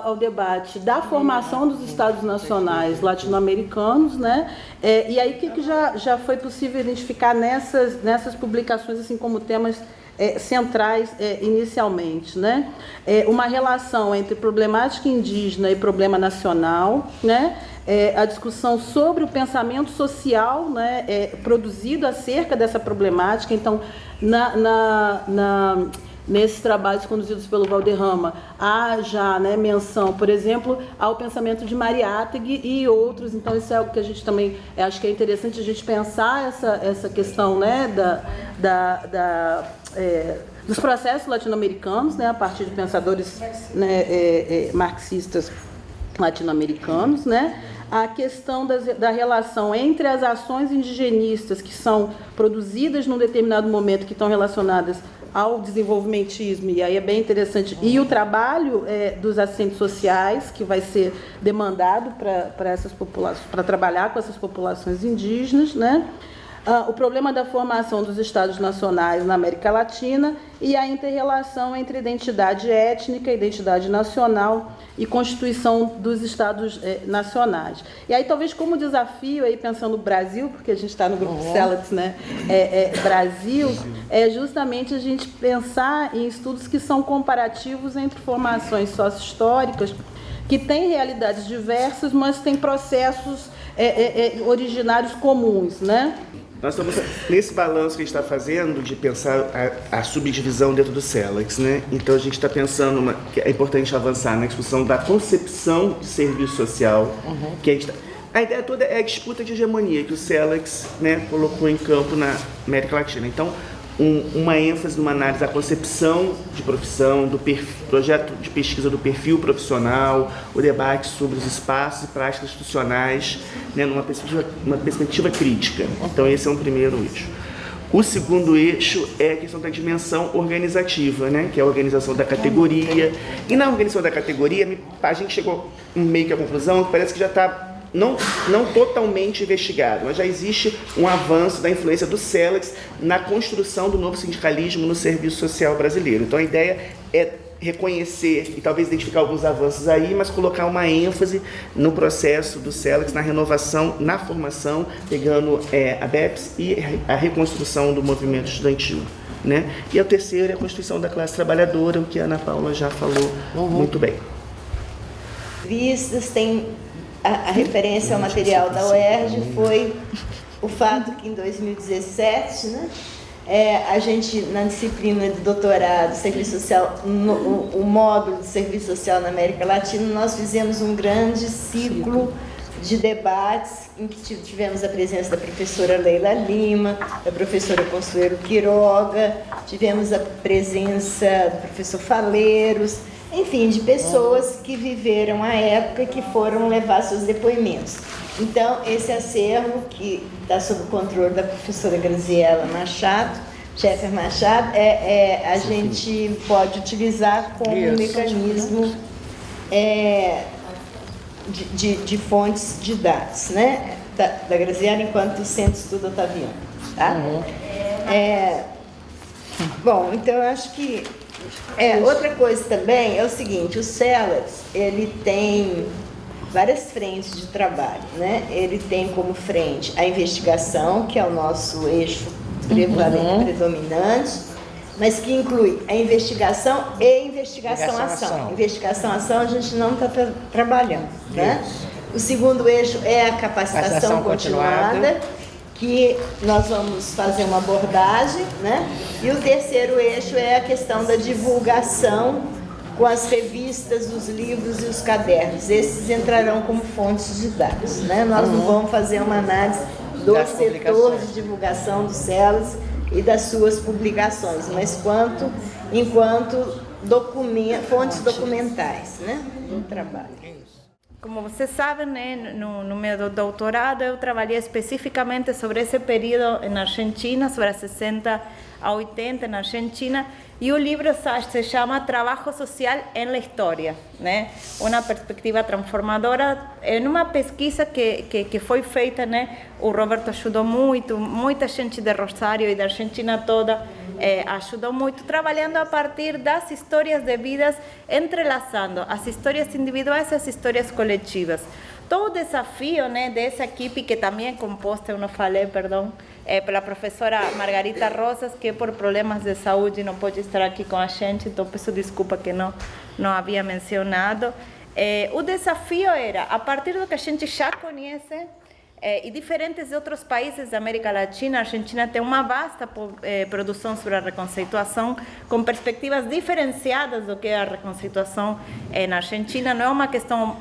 ao debate da formação dos estados nacionais latino-americanos, né? E aí o que já foi possível identificar nessas publicações, assim como temas centrais inicialmente, né? Uma relação entre problemática indígena e problema nacional, né? A discussão sobre o pensamento social, né, produzido acerca dessa problemática. Então, nesses trabalhos conduzidos pelo Valderrama, há já, né, menção, por exemplo, ao pensamento de Mariátegui e outros. Então, isso é algo que a gente também acho que é interessante a gente pensar essa questão, né, dos processos latino-americanos, né, a partir de pensadores, né, marxistas latino-americanos, né, a questão da relação entre as ações indigenistas que são produzidas num determinado momento, que estão relacionadas ao desenvolvimentismo, e aí é bem interessante, e o trabalho dos assistentes sociais, que vai ser demandado para essas populações, para trabalhar com essas populações indígenas, né? O problema da formação dos estados nacionais na América Latina e a inter-relação entre identidade étnica, identidade nacional e constituição dos estados nacionais. E aí, talvez como desafio, aí, pensando no Brasil, porque a gente está no grupo CELACS, né? Brasil, é justamente a gente pensar em estudos que são comparativos entre formações sócio-históricas que têm realidades diversas, mas têm processos originários comuns, né? Nós estamos nesse balanço que a gente está fazendo de pensar a subdivisão dentro do CELACS, né? Então a gente está pensando que é importante avançar na discussão da concepção de serviço social, que a ideia toda é a disputa de hegemonia que o CELACS, né, colocou em campo na América Latina. Então, uma ênfase numa análise da concepção de profissão, do projeto de pesquisa do perfil profissional, o debate sobre os espaços e práticas institucionais, né, numa perspectiva crítica. Então, esse é um primeiro eixo. O segundo eixo é a questão da dimensão organizativa, né, que é a organização da categoria. E na organização da categoria, a gente chegou meio que à conclusão que parece que já está não totalmente investigado, mas já existe um avanço da influência do CELACS na construção do novo sindicalismo no serviço social brasileiro. Então a ideia é reconhecer e talvez identificar alguns avanços aí, mas colocar uma ênfase no processo do CELACS, na renovação, na formação, pegando a BEPS e a reconstrução do movimento estudantil, né? E o terceiro é a constituição da classe trabalhadora, o que a Ana Paula já falou muito bem. Vistas tem a referência ao material da UERJ foi o fato que em 2017, né, a gente, na disciplina de doutorado, serviço social, o módulo de serviço social na América Latina, nós fizemos um grande ciclo de debates em que tivemos a presença da professora Leila Lima, da professora Consuelo Quiroga, tivemos a presença do professor Faleiros, enfim, de pessoas que viveram a época e que foram levar seus depoimentos. Então, esse acervo, que está sob o controle da professora Graziela Machado, Schaeffer Machado, a gente pode utilizar como um mecanismo de fontes de dados, né? Da Graziela enquanto Centro de Estudo Otaviano. Tá? Bom, então eu acho que outra coisa também é o seguinte, o CELACS, ele tem várias frentes de trabalho, né? Ele tem como frente a investigação, que é o nosso eixo predominante, mas que inclui a investigação e investigação-ação. Investigação-ação a gente não está trabalhando, né? O segundo eixo é a capacitação continuada, que nós vamos fazer uma abordagem, né? E o terceiro eixo é a questão da divulgação com as revistas, os livros e os cadernos. Esses entrarão como fontes de dados, né? Nós não vamos fazer uma análise do setor de divulgação do CELACS e das suas publicações, mas enquanto fontes documentais, né, do trabalho. Como vocês sabem, né, no meu doutorado eu trabalhei especificamente sobre esse período na Argentina, sobre a 60 a 80 na Argentina, e o livro se chama Trabalho Social em la História, né? Uma perspectiva transformadora, numa pesquisa que foi feita, né? O Roberto ajudou muito, muita gente de Rosário e da Argentina toda ajudou muito, trabalhando a partir das histórias de vidas, entrelaçando as histórias individuais e as histórias coletivas. Todo o desafio, né, dessa equipe, que também é composta, eu não falei, perdão, pela professora Margarita Rosas, que por problemas de saúde não pode estar aqui com a gente, então peço desculpa que não havia mencionado. O desafio era, a partir do que a gente já conhece, e diferentes de outros países da América Latina, a Argentina tem uma vasta produção sobre a reconceituação, com perspectivas diferenciadas do que é a reconceituação na Argentina. Não é uma questão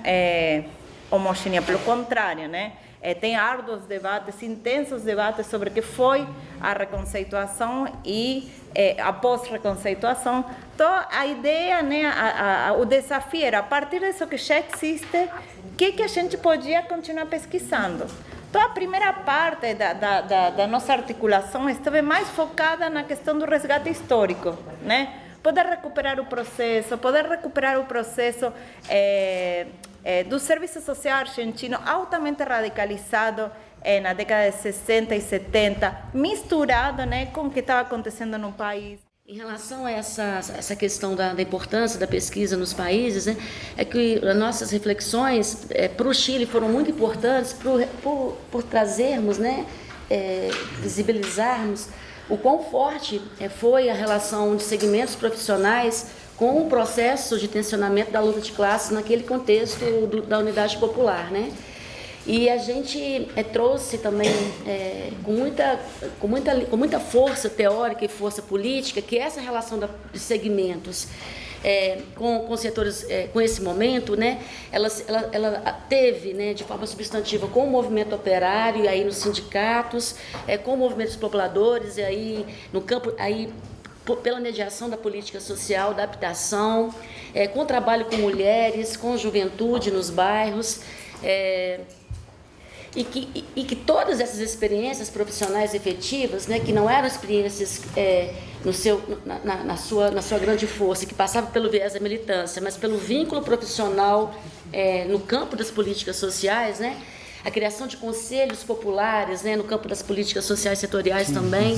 homogênea, pelo contrário, né? tem árduos debates, intensos debates sobre o que foi a reconceituação e a pós-reconceituação. Então, a ideia, né, o desafio era, a partir disso que já existe, o que a gente podia continuar pesquisando. Então, a primeira parte da nossa articulação esteve mais focada na questão do resgate histórico, né? Poder recuperar o processo do serviço social argentino altamente radicalizado na década de 60 e 70, misturado, né, com o que estava acontecendo no país. Em relação a essa questão da importância da pesquisa nos países, né, é que as nossas reflexões para o Chile foram muito importantes por trazermos, né, visibilizarmos o quão forte foi a relação de segmentos profissionais com o processo de tensionamento da luta de classes naquele contexto da unidade popular, né? E a gente trouxe também com muita força teórica e força política que essa relação de segmentos com setores, com esse momento, né, ela teve, né, de forma substantiva com o movimento operário, e aí nos sindicatos, com movimentos populadores, e aí no campo, aí pela mediação da política social, da habitação, com o trabalho com mulheres, com juventude nos bairros, e que todas essas experiências profissionais efetivas, né, que não eram experiências na sua grande força, que passavam pelo viés da militância, mas pelo vínculo profissional no campo das políticas sociais, né, a criação de conselhos populares, né, no campo das políticas sociais setoriais também.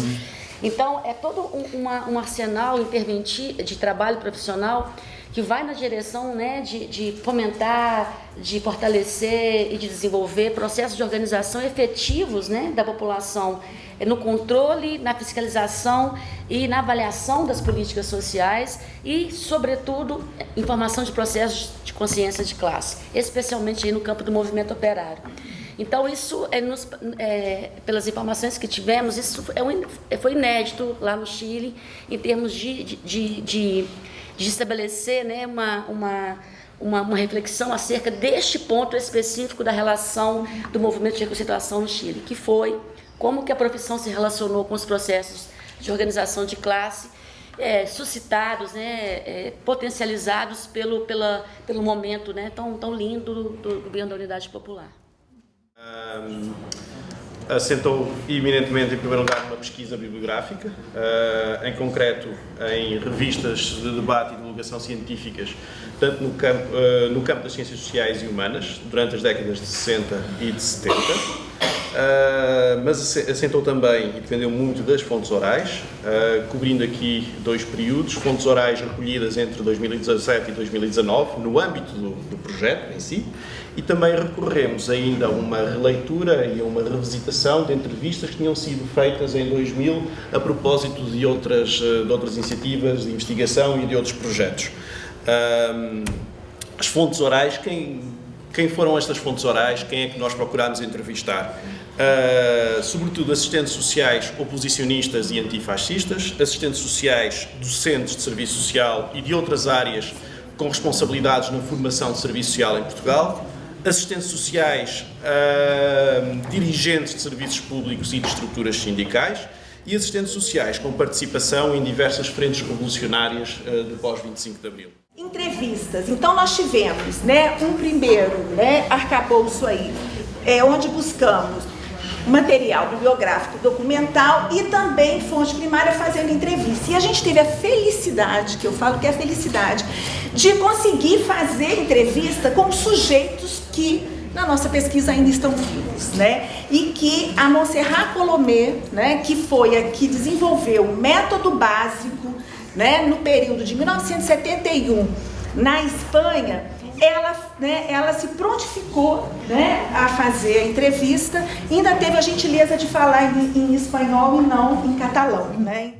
Então, é todo um arsenal interventivo de trabalho profissional que vai na direção, né, de fomentar, de fortalecer e de desenvolver processos de organização efetivos, né, da população no controle, na fiscalização e na avaliação das políticas sociais e, sobretudo, em formação de processos de consciência de classe, especialmente aí no campo do movimento operário. Então, isso, pelas informações que tivemos, isso foi inédito lá no Chile, em termos de estabelecer, né, uma reflexão acerca deste ponto específico da relação do movimento de reconceituação no Chile, que foi como que a profissão se relacionou com os processos de organização de classe, suscitados, né, potencializados pelo momento, né, tão lindo do governo da Unidade Popular. Assentou eminentemente, em primeiro lugar, numa pesquisa bibliográfica, em concreto em revistas de debate e divulgação científicas, tanto no campo das ciências sociais e humanas, durante as décadas de 60 e de 70, mas assentou também e dependeu muito das fontes orais, cobrindo aqui dois períodos, fontes orais recolhidas entre 2017 e 2019, no âmbito do projeto em si, e também recorremos ainda a uma releitura e a uma revisitação de entrevistas que tinham sido feitas em 2000 a propósito de outras iniciativas de investigação e de outros projetos. As fontes orais, quem foram estas fontes orais? Quem é que nós procurámos entrevistar? Sobretudo assistentes sociais oposicionistas e antifascistas, assistentes sociais docentes de serviço social e de outras áreas com responsabilidades na formação de serviço social em Portugal, assistentes sociais, dirigentes de serviços públicos e de estruturas sindicais e assistentes sociais com participação em diversas frentes revolucionárias do pós-25 de Abril. Entrevistas. Então nós tivemos, né, um primeiro, né, arcabouço aí, onde buscamos material bibliográfico documental e também fonte primária fazendo entrevista. E a gente teve a felicidade, que eu falo que é a felicidade, de conseguir fazer entrevista com sujeitos que na nossa pesquisa ainda estão vivos, né? E que a Montserrat Colomé, né, que foi a que desenvolveu o método básico, né, no período de 1971 na Espanha, ela se prontificou, né, a fazer a entrevista e ainda teve a gentileza de falar em espanhol e não em catalão, né?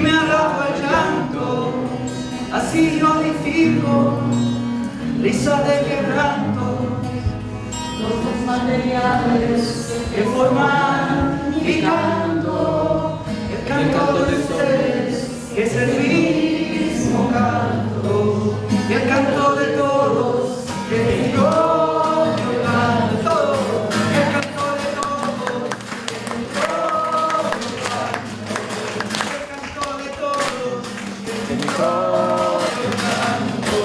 me arrojo al llanto, así yo edifico, risa de quebranto, los dos materiales que forman mi canto, el canto de ustedes, que es el mismo canto, y el canto de todos, que es mi propio canto, el canto de todos, que es mi propio canto, el canto de todos, que es mi propio canto.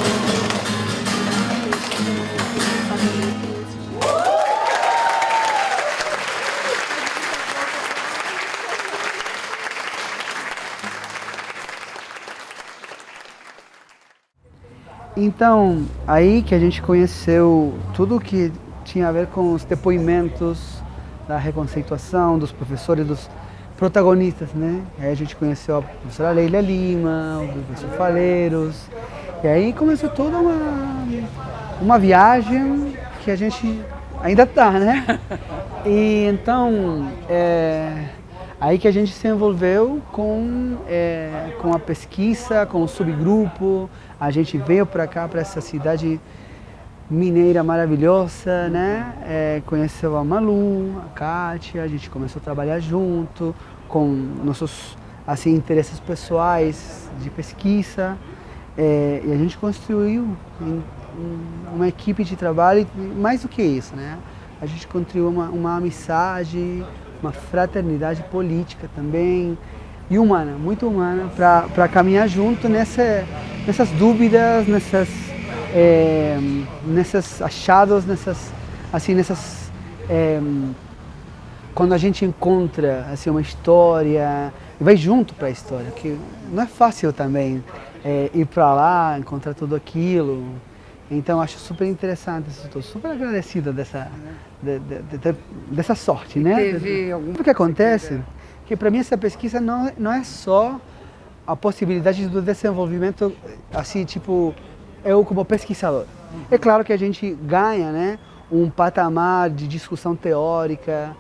Então, aí que a gente conheceu tudo que tinha a ver com os depoimentos da reconceituação, dos professores, dos protagonistas, né? Aí a gente conheceu a professora Leila Lima, o professor Faleiros, e aí começou toda uma viagem que a gente ainda está, né? E então, aí que a gente se envolveu com a pesquisa, com o subgrupo. A gente veio para cá, para essa cidade mineira maravilhosa, né? Conheceu a Malu, a Kátia, a gente começou a trabalhar junto com nossos assim, interesses pessoais de pesquisa. E a gente construiu uma equipe de trabalho, e mais do que isso, né? A gente construiu uma amizade, uma fraternidade política também, e humana, muito humana, para caminhar junto nessas dúvidas, nesses achados, quando a gente encontra assim, uma história e vai junto para a história, que não é fácil também ir para lá, encontrar tudo aquilo. Então acho super interessante, estou super agradecida dessa sorte, né? O que acontece? Que para mim essa pesquisa não é só a possibilidade do desenvolvimento, assim, tipo, eu como pesquisador. É claro que a gente ganha, né, um patamar de discussão teórica,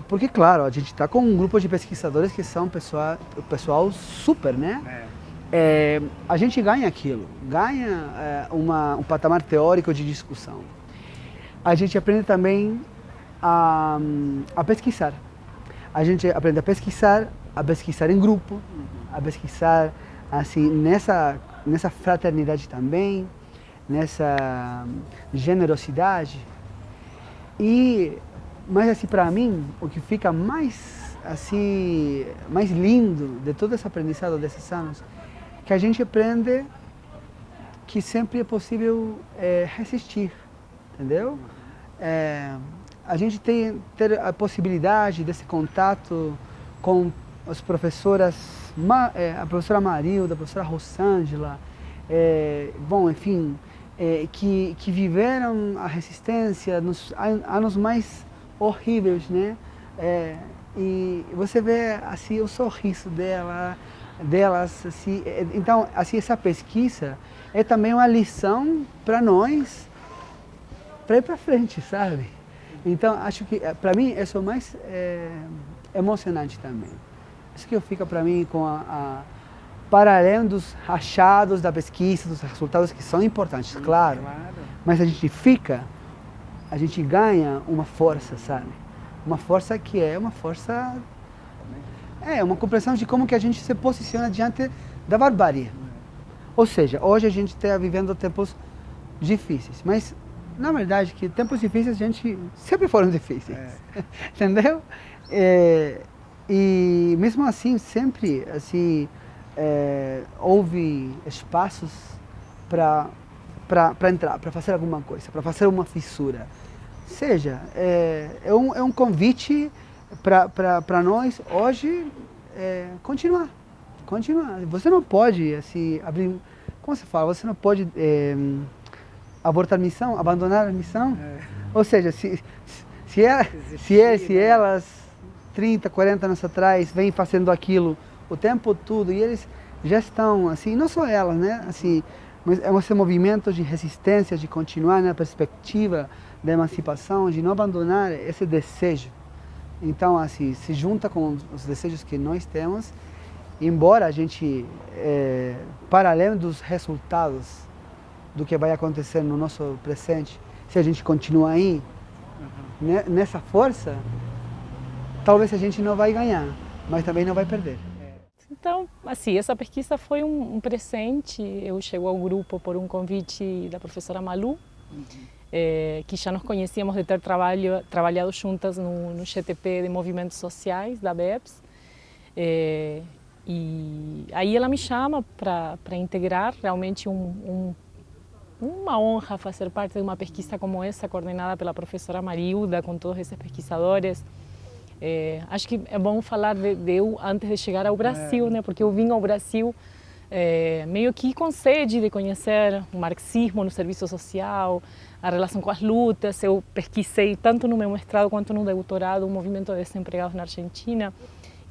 porque, claro, a gente está com um grupo de pesquisadores que são pessoal super, né? A gente ganha aquilo, ganha um patamar teórico de discussão. A gente aprende também a pesquisar. A gente aprende a pesquisar em grupo, a pesquisar assim, nessa fraternidade também, nessa generosidade. Mas assim, para mim, o que fica mais lindo de todo esse aprendizado desses anos, que a gente aprende que sempre é possível resistir, entendeu? A gente ter a possibilidade desse contato com as professoras, a professora Marilda, a professora Rosângela, enfim, que viveram a resistência nos anos mais horríveis, né? E você vê assim o sorriso delas, assim. Então, assim, essa pesquisa é também uma lição para nós, para ir para frente, sabe? Então, acho que, para mim, isso é o mais emocionante também. Isso que eu fico, para mim, para além dos achados da pesquisa, dos resultados que são importantes, claro. Mas a gente ganha uma força, sabe? Uma força que é uma força... uma compreensão de como que a gente se posiciona diante da barbárie. Ou seja, hoje a gente está vivendo tempos difíceis, mas na verdade que tempos difíceis a gente sempre foram difíceis, entendeu? E mesmo assim sempre assim houve espaços para entrar, para fazer alguma coisa, para fazer uma fissura. Seja, é um convite para nós hoje continuar. Você não pode assim, abrir, como se fala, você não pode abortar a missão, abandonar a missão. Ou seja, se elas 30, 40 anos atrás vêm fazendo aquilo o tempo todo e eles já estão assim, não só elas, né? Assim, mas é esse movimento de resistência, de continuar na perspectiva da emancipação, de não abandonar esse desejo. Então, assim, se junta com os desejos que nós temos embora a gente, para além dos resultados do que vai acontecer no nosso presente, se a gente continuar aí, nessa força, talvez a gente não vai ganhar, mas também não vai perder. Então, assim, essa pesquisa foi um presente. Eu chego ao grupo por um convite da professora Malu, que já nos conhecíamos de ter trabalhado juntas no GTP de Movimentos Sociais da BEPS. E aí ela me chama para integrar, realmente uma honra fazer parte de uma pesquisa como essa, coordenada pela professora Marilda, com todos esses pesquisadores. Acho que é bom falar de eu antes de chegar ao Brasil, né? Porque eu vim ao Brasil meio que com sede de conhecer o marxismo no serviço social, a relação com as lutas. Eu pesquisei tanto no meu mestrado quanto no doutorado o movimento de desempregados na Argentina.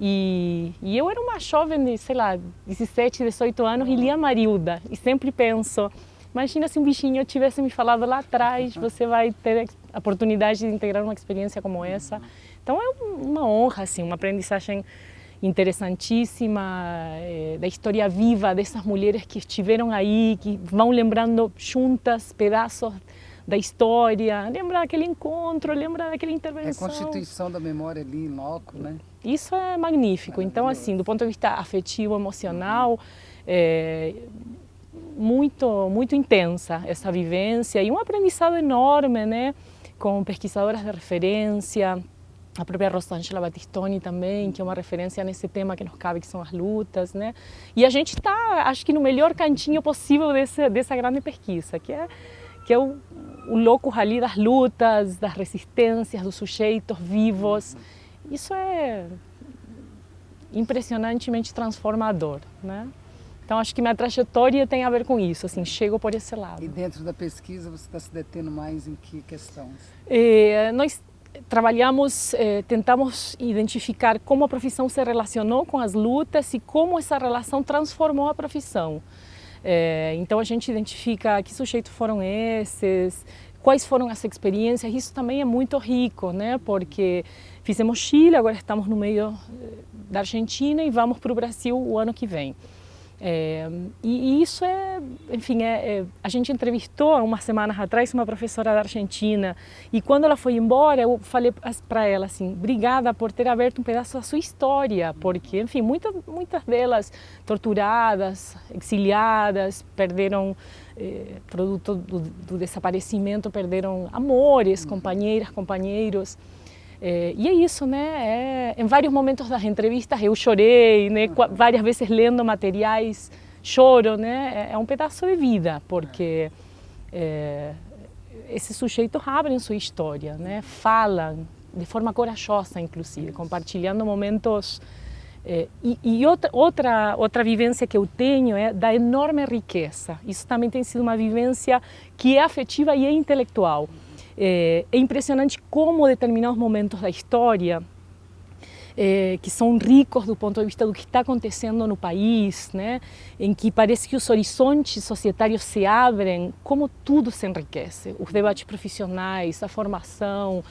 E eu era uma jovem de, sei lá, 17, 18 anos e lia Marilda. E sempre penso, imagina se um bichinho tivesse me falado lá atrás, você vai ter a oportunidade de integrar uma experiência como essa. Então é uma honra, assim, uma aprendizagem interessantíssima da história viva dessas mulheres que estiveram aí, que vão lembrando juntas pedaços da história, lembra daquele encontro, lembra daquela intervenção. É a constituição da memória ali em loco, né? Isso é magnífico. Então, assim, do ponto de vista afetivo, emocional, muito intensa essa vivência e um aprendizado enorme, né? Com pesquisadoras de referência, a própria Rosângela Battistoni também, que é uma referência nesse tema que nos cabe, que são as lutas, né? E a gente está, acho que no melhor cantinho possível dessa grande pesquisa, que é o locus ali das lutas, das resistências, dos sujeitos vivos. Isso é impressionantemente transformador, né? Então acho que minha trajetória tem a ver com isso, assim, chego por esse lado. E dentro da pesquisa você está se detendo mais em que questões? Nós trabalhamos, tentamos identificar como a profissão se relacionou com as lutas e como essa relação transformou a profissão. Então a gente identifica que sujeitos foram esses, quais foram as experiências. Isso também é muito rico, né? Porque fizemos Chile, agora estamos no meio da Argentina e vamos para o Brasil o ano que vem. E isso enfim, a gente entrevistou há umas semanas atrás uma professora da Argentina e quando ela foi embora eu falei para ela assim, obrigada por ter aberto um pedaço da sua história, porque, enfim, muitas delas torturadas, exiliadas, perderam, produto do desaparecimento, perderam amores, companheiras, companheiros. E é isso, né? Em vários momentos das entrevistas eu chorei, né? Várias vezes lendo materiais, choro, né? É um pedaço de vida, porque esses sujeitos abrem sua história, né? Falam de forma corajosa, inclusive, compartilhando momentos. E outra vivência que eu tenho é da enorme riqueza. Isso também tem sido uma vivência que é afetiva e é intelectual. É impressionante como determinados momentos da história, que são ricos do ponto de vista do que está acontecendo no país, né? Em que parece que os horizontes societários se abrem, como tudo se enriquece. Os debates profissionais, a formação,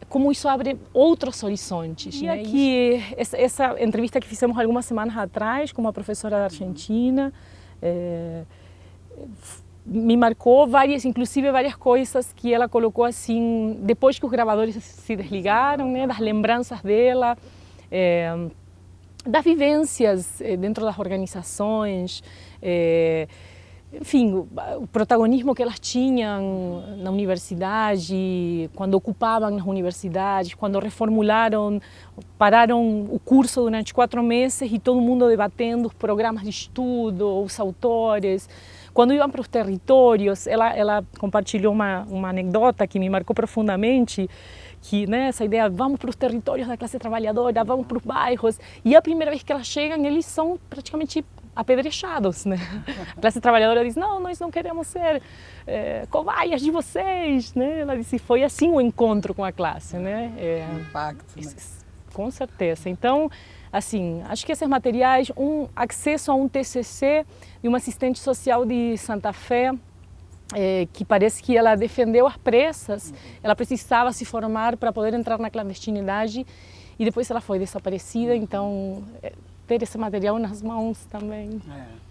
como isso abre outros horizontes. E aqui, essa entrevista que fizemos algumas semanas atrás com uma professora da Argentina, me marcou inclusive várias coisas que ela colocou assim, depois que os gravadores se desligaram, né, das lembranças dela, das vivências dentro das organizações, enfim, o protagonismo que elas tinham na universidade, quando ocupavam nas universidades, quando reformularam, pararam o curso durante 4 meses e todo mundo debatendo os programas de estudo, os autores. Quando iam para os territórios, ela compartilhou uma anedota que me marcou profundamente, que, né, essa ideia, vamos para os territórios da classe trabalhadora, vamos para os bairros, e a primeira vez que elas chegam, eles são praticamente apedrechados, né? A classe trabalhadora diz, não, nós não queremos ser cobaias de vocês, né? Ela disse, foi assim o encontro com a classe, né? Impacto, né? Com certeza. Então, assim, acho que esses materiais, acesso a um TCC de uma assistente social de Santa Fé, que parece que ela defendeu às pressas, ela precisava se formar para poder entrar na clandestinidade e depois ela foi desaparecida, então ter esse material nas mãos também. É.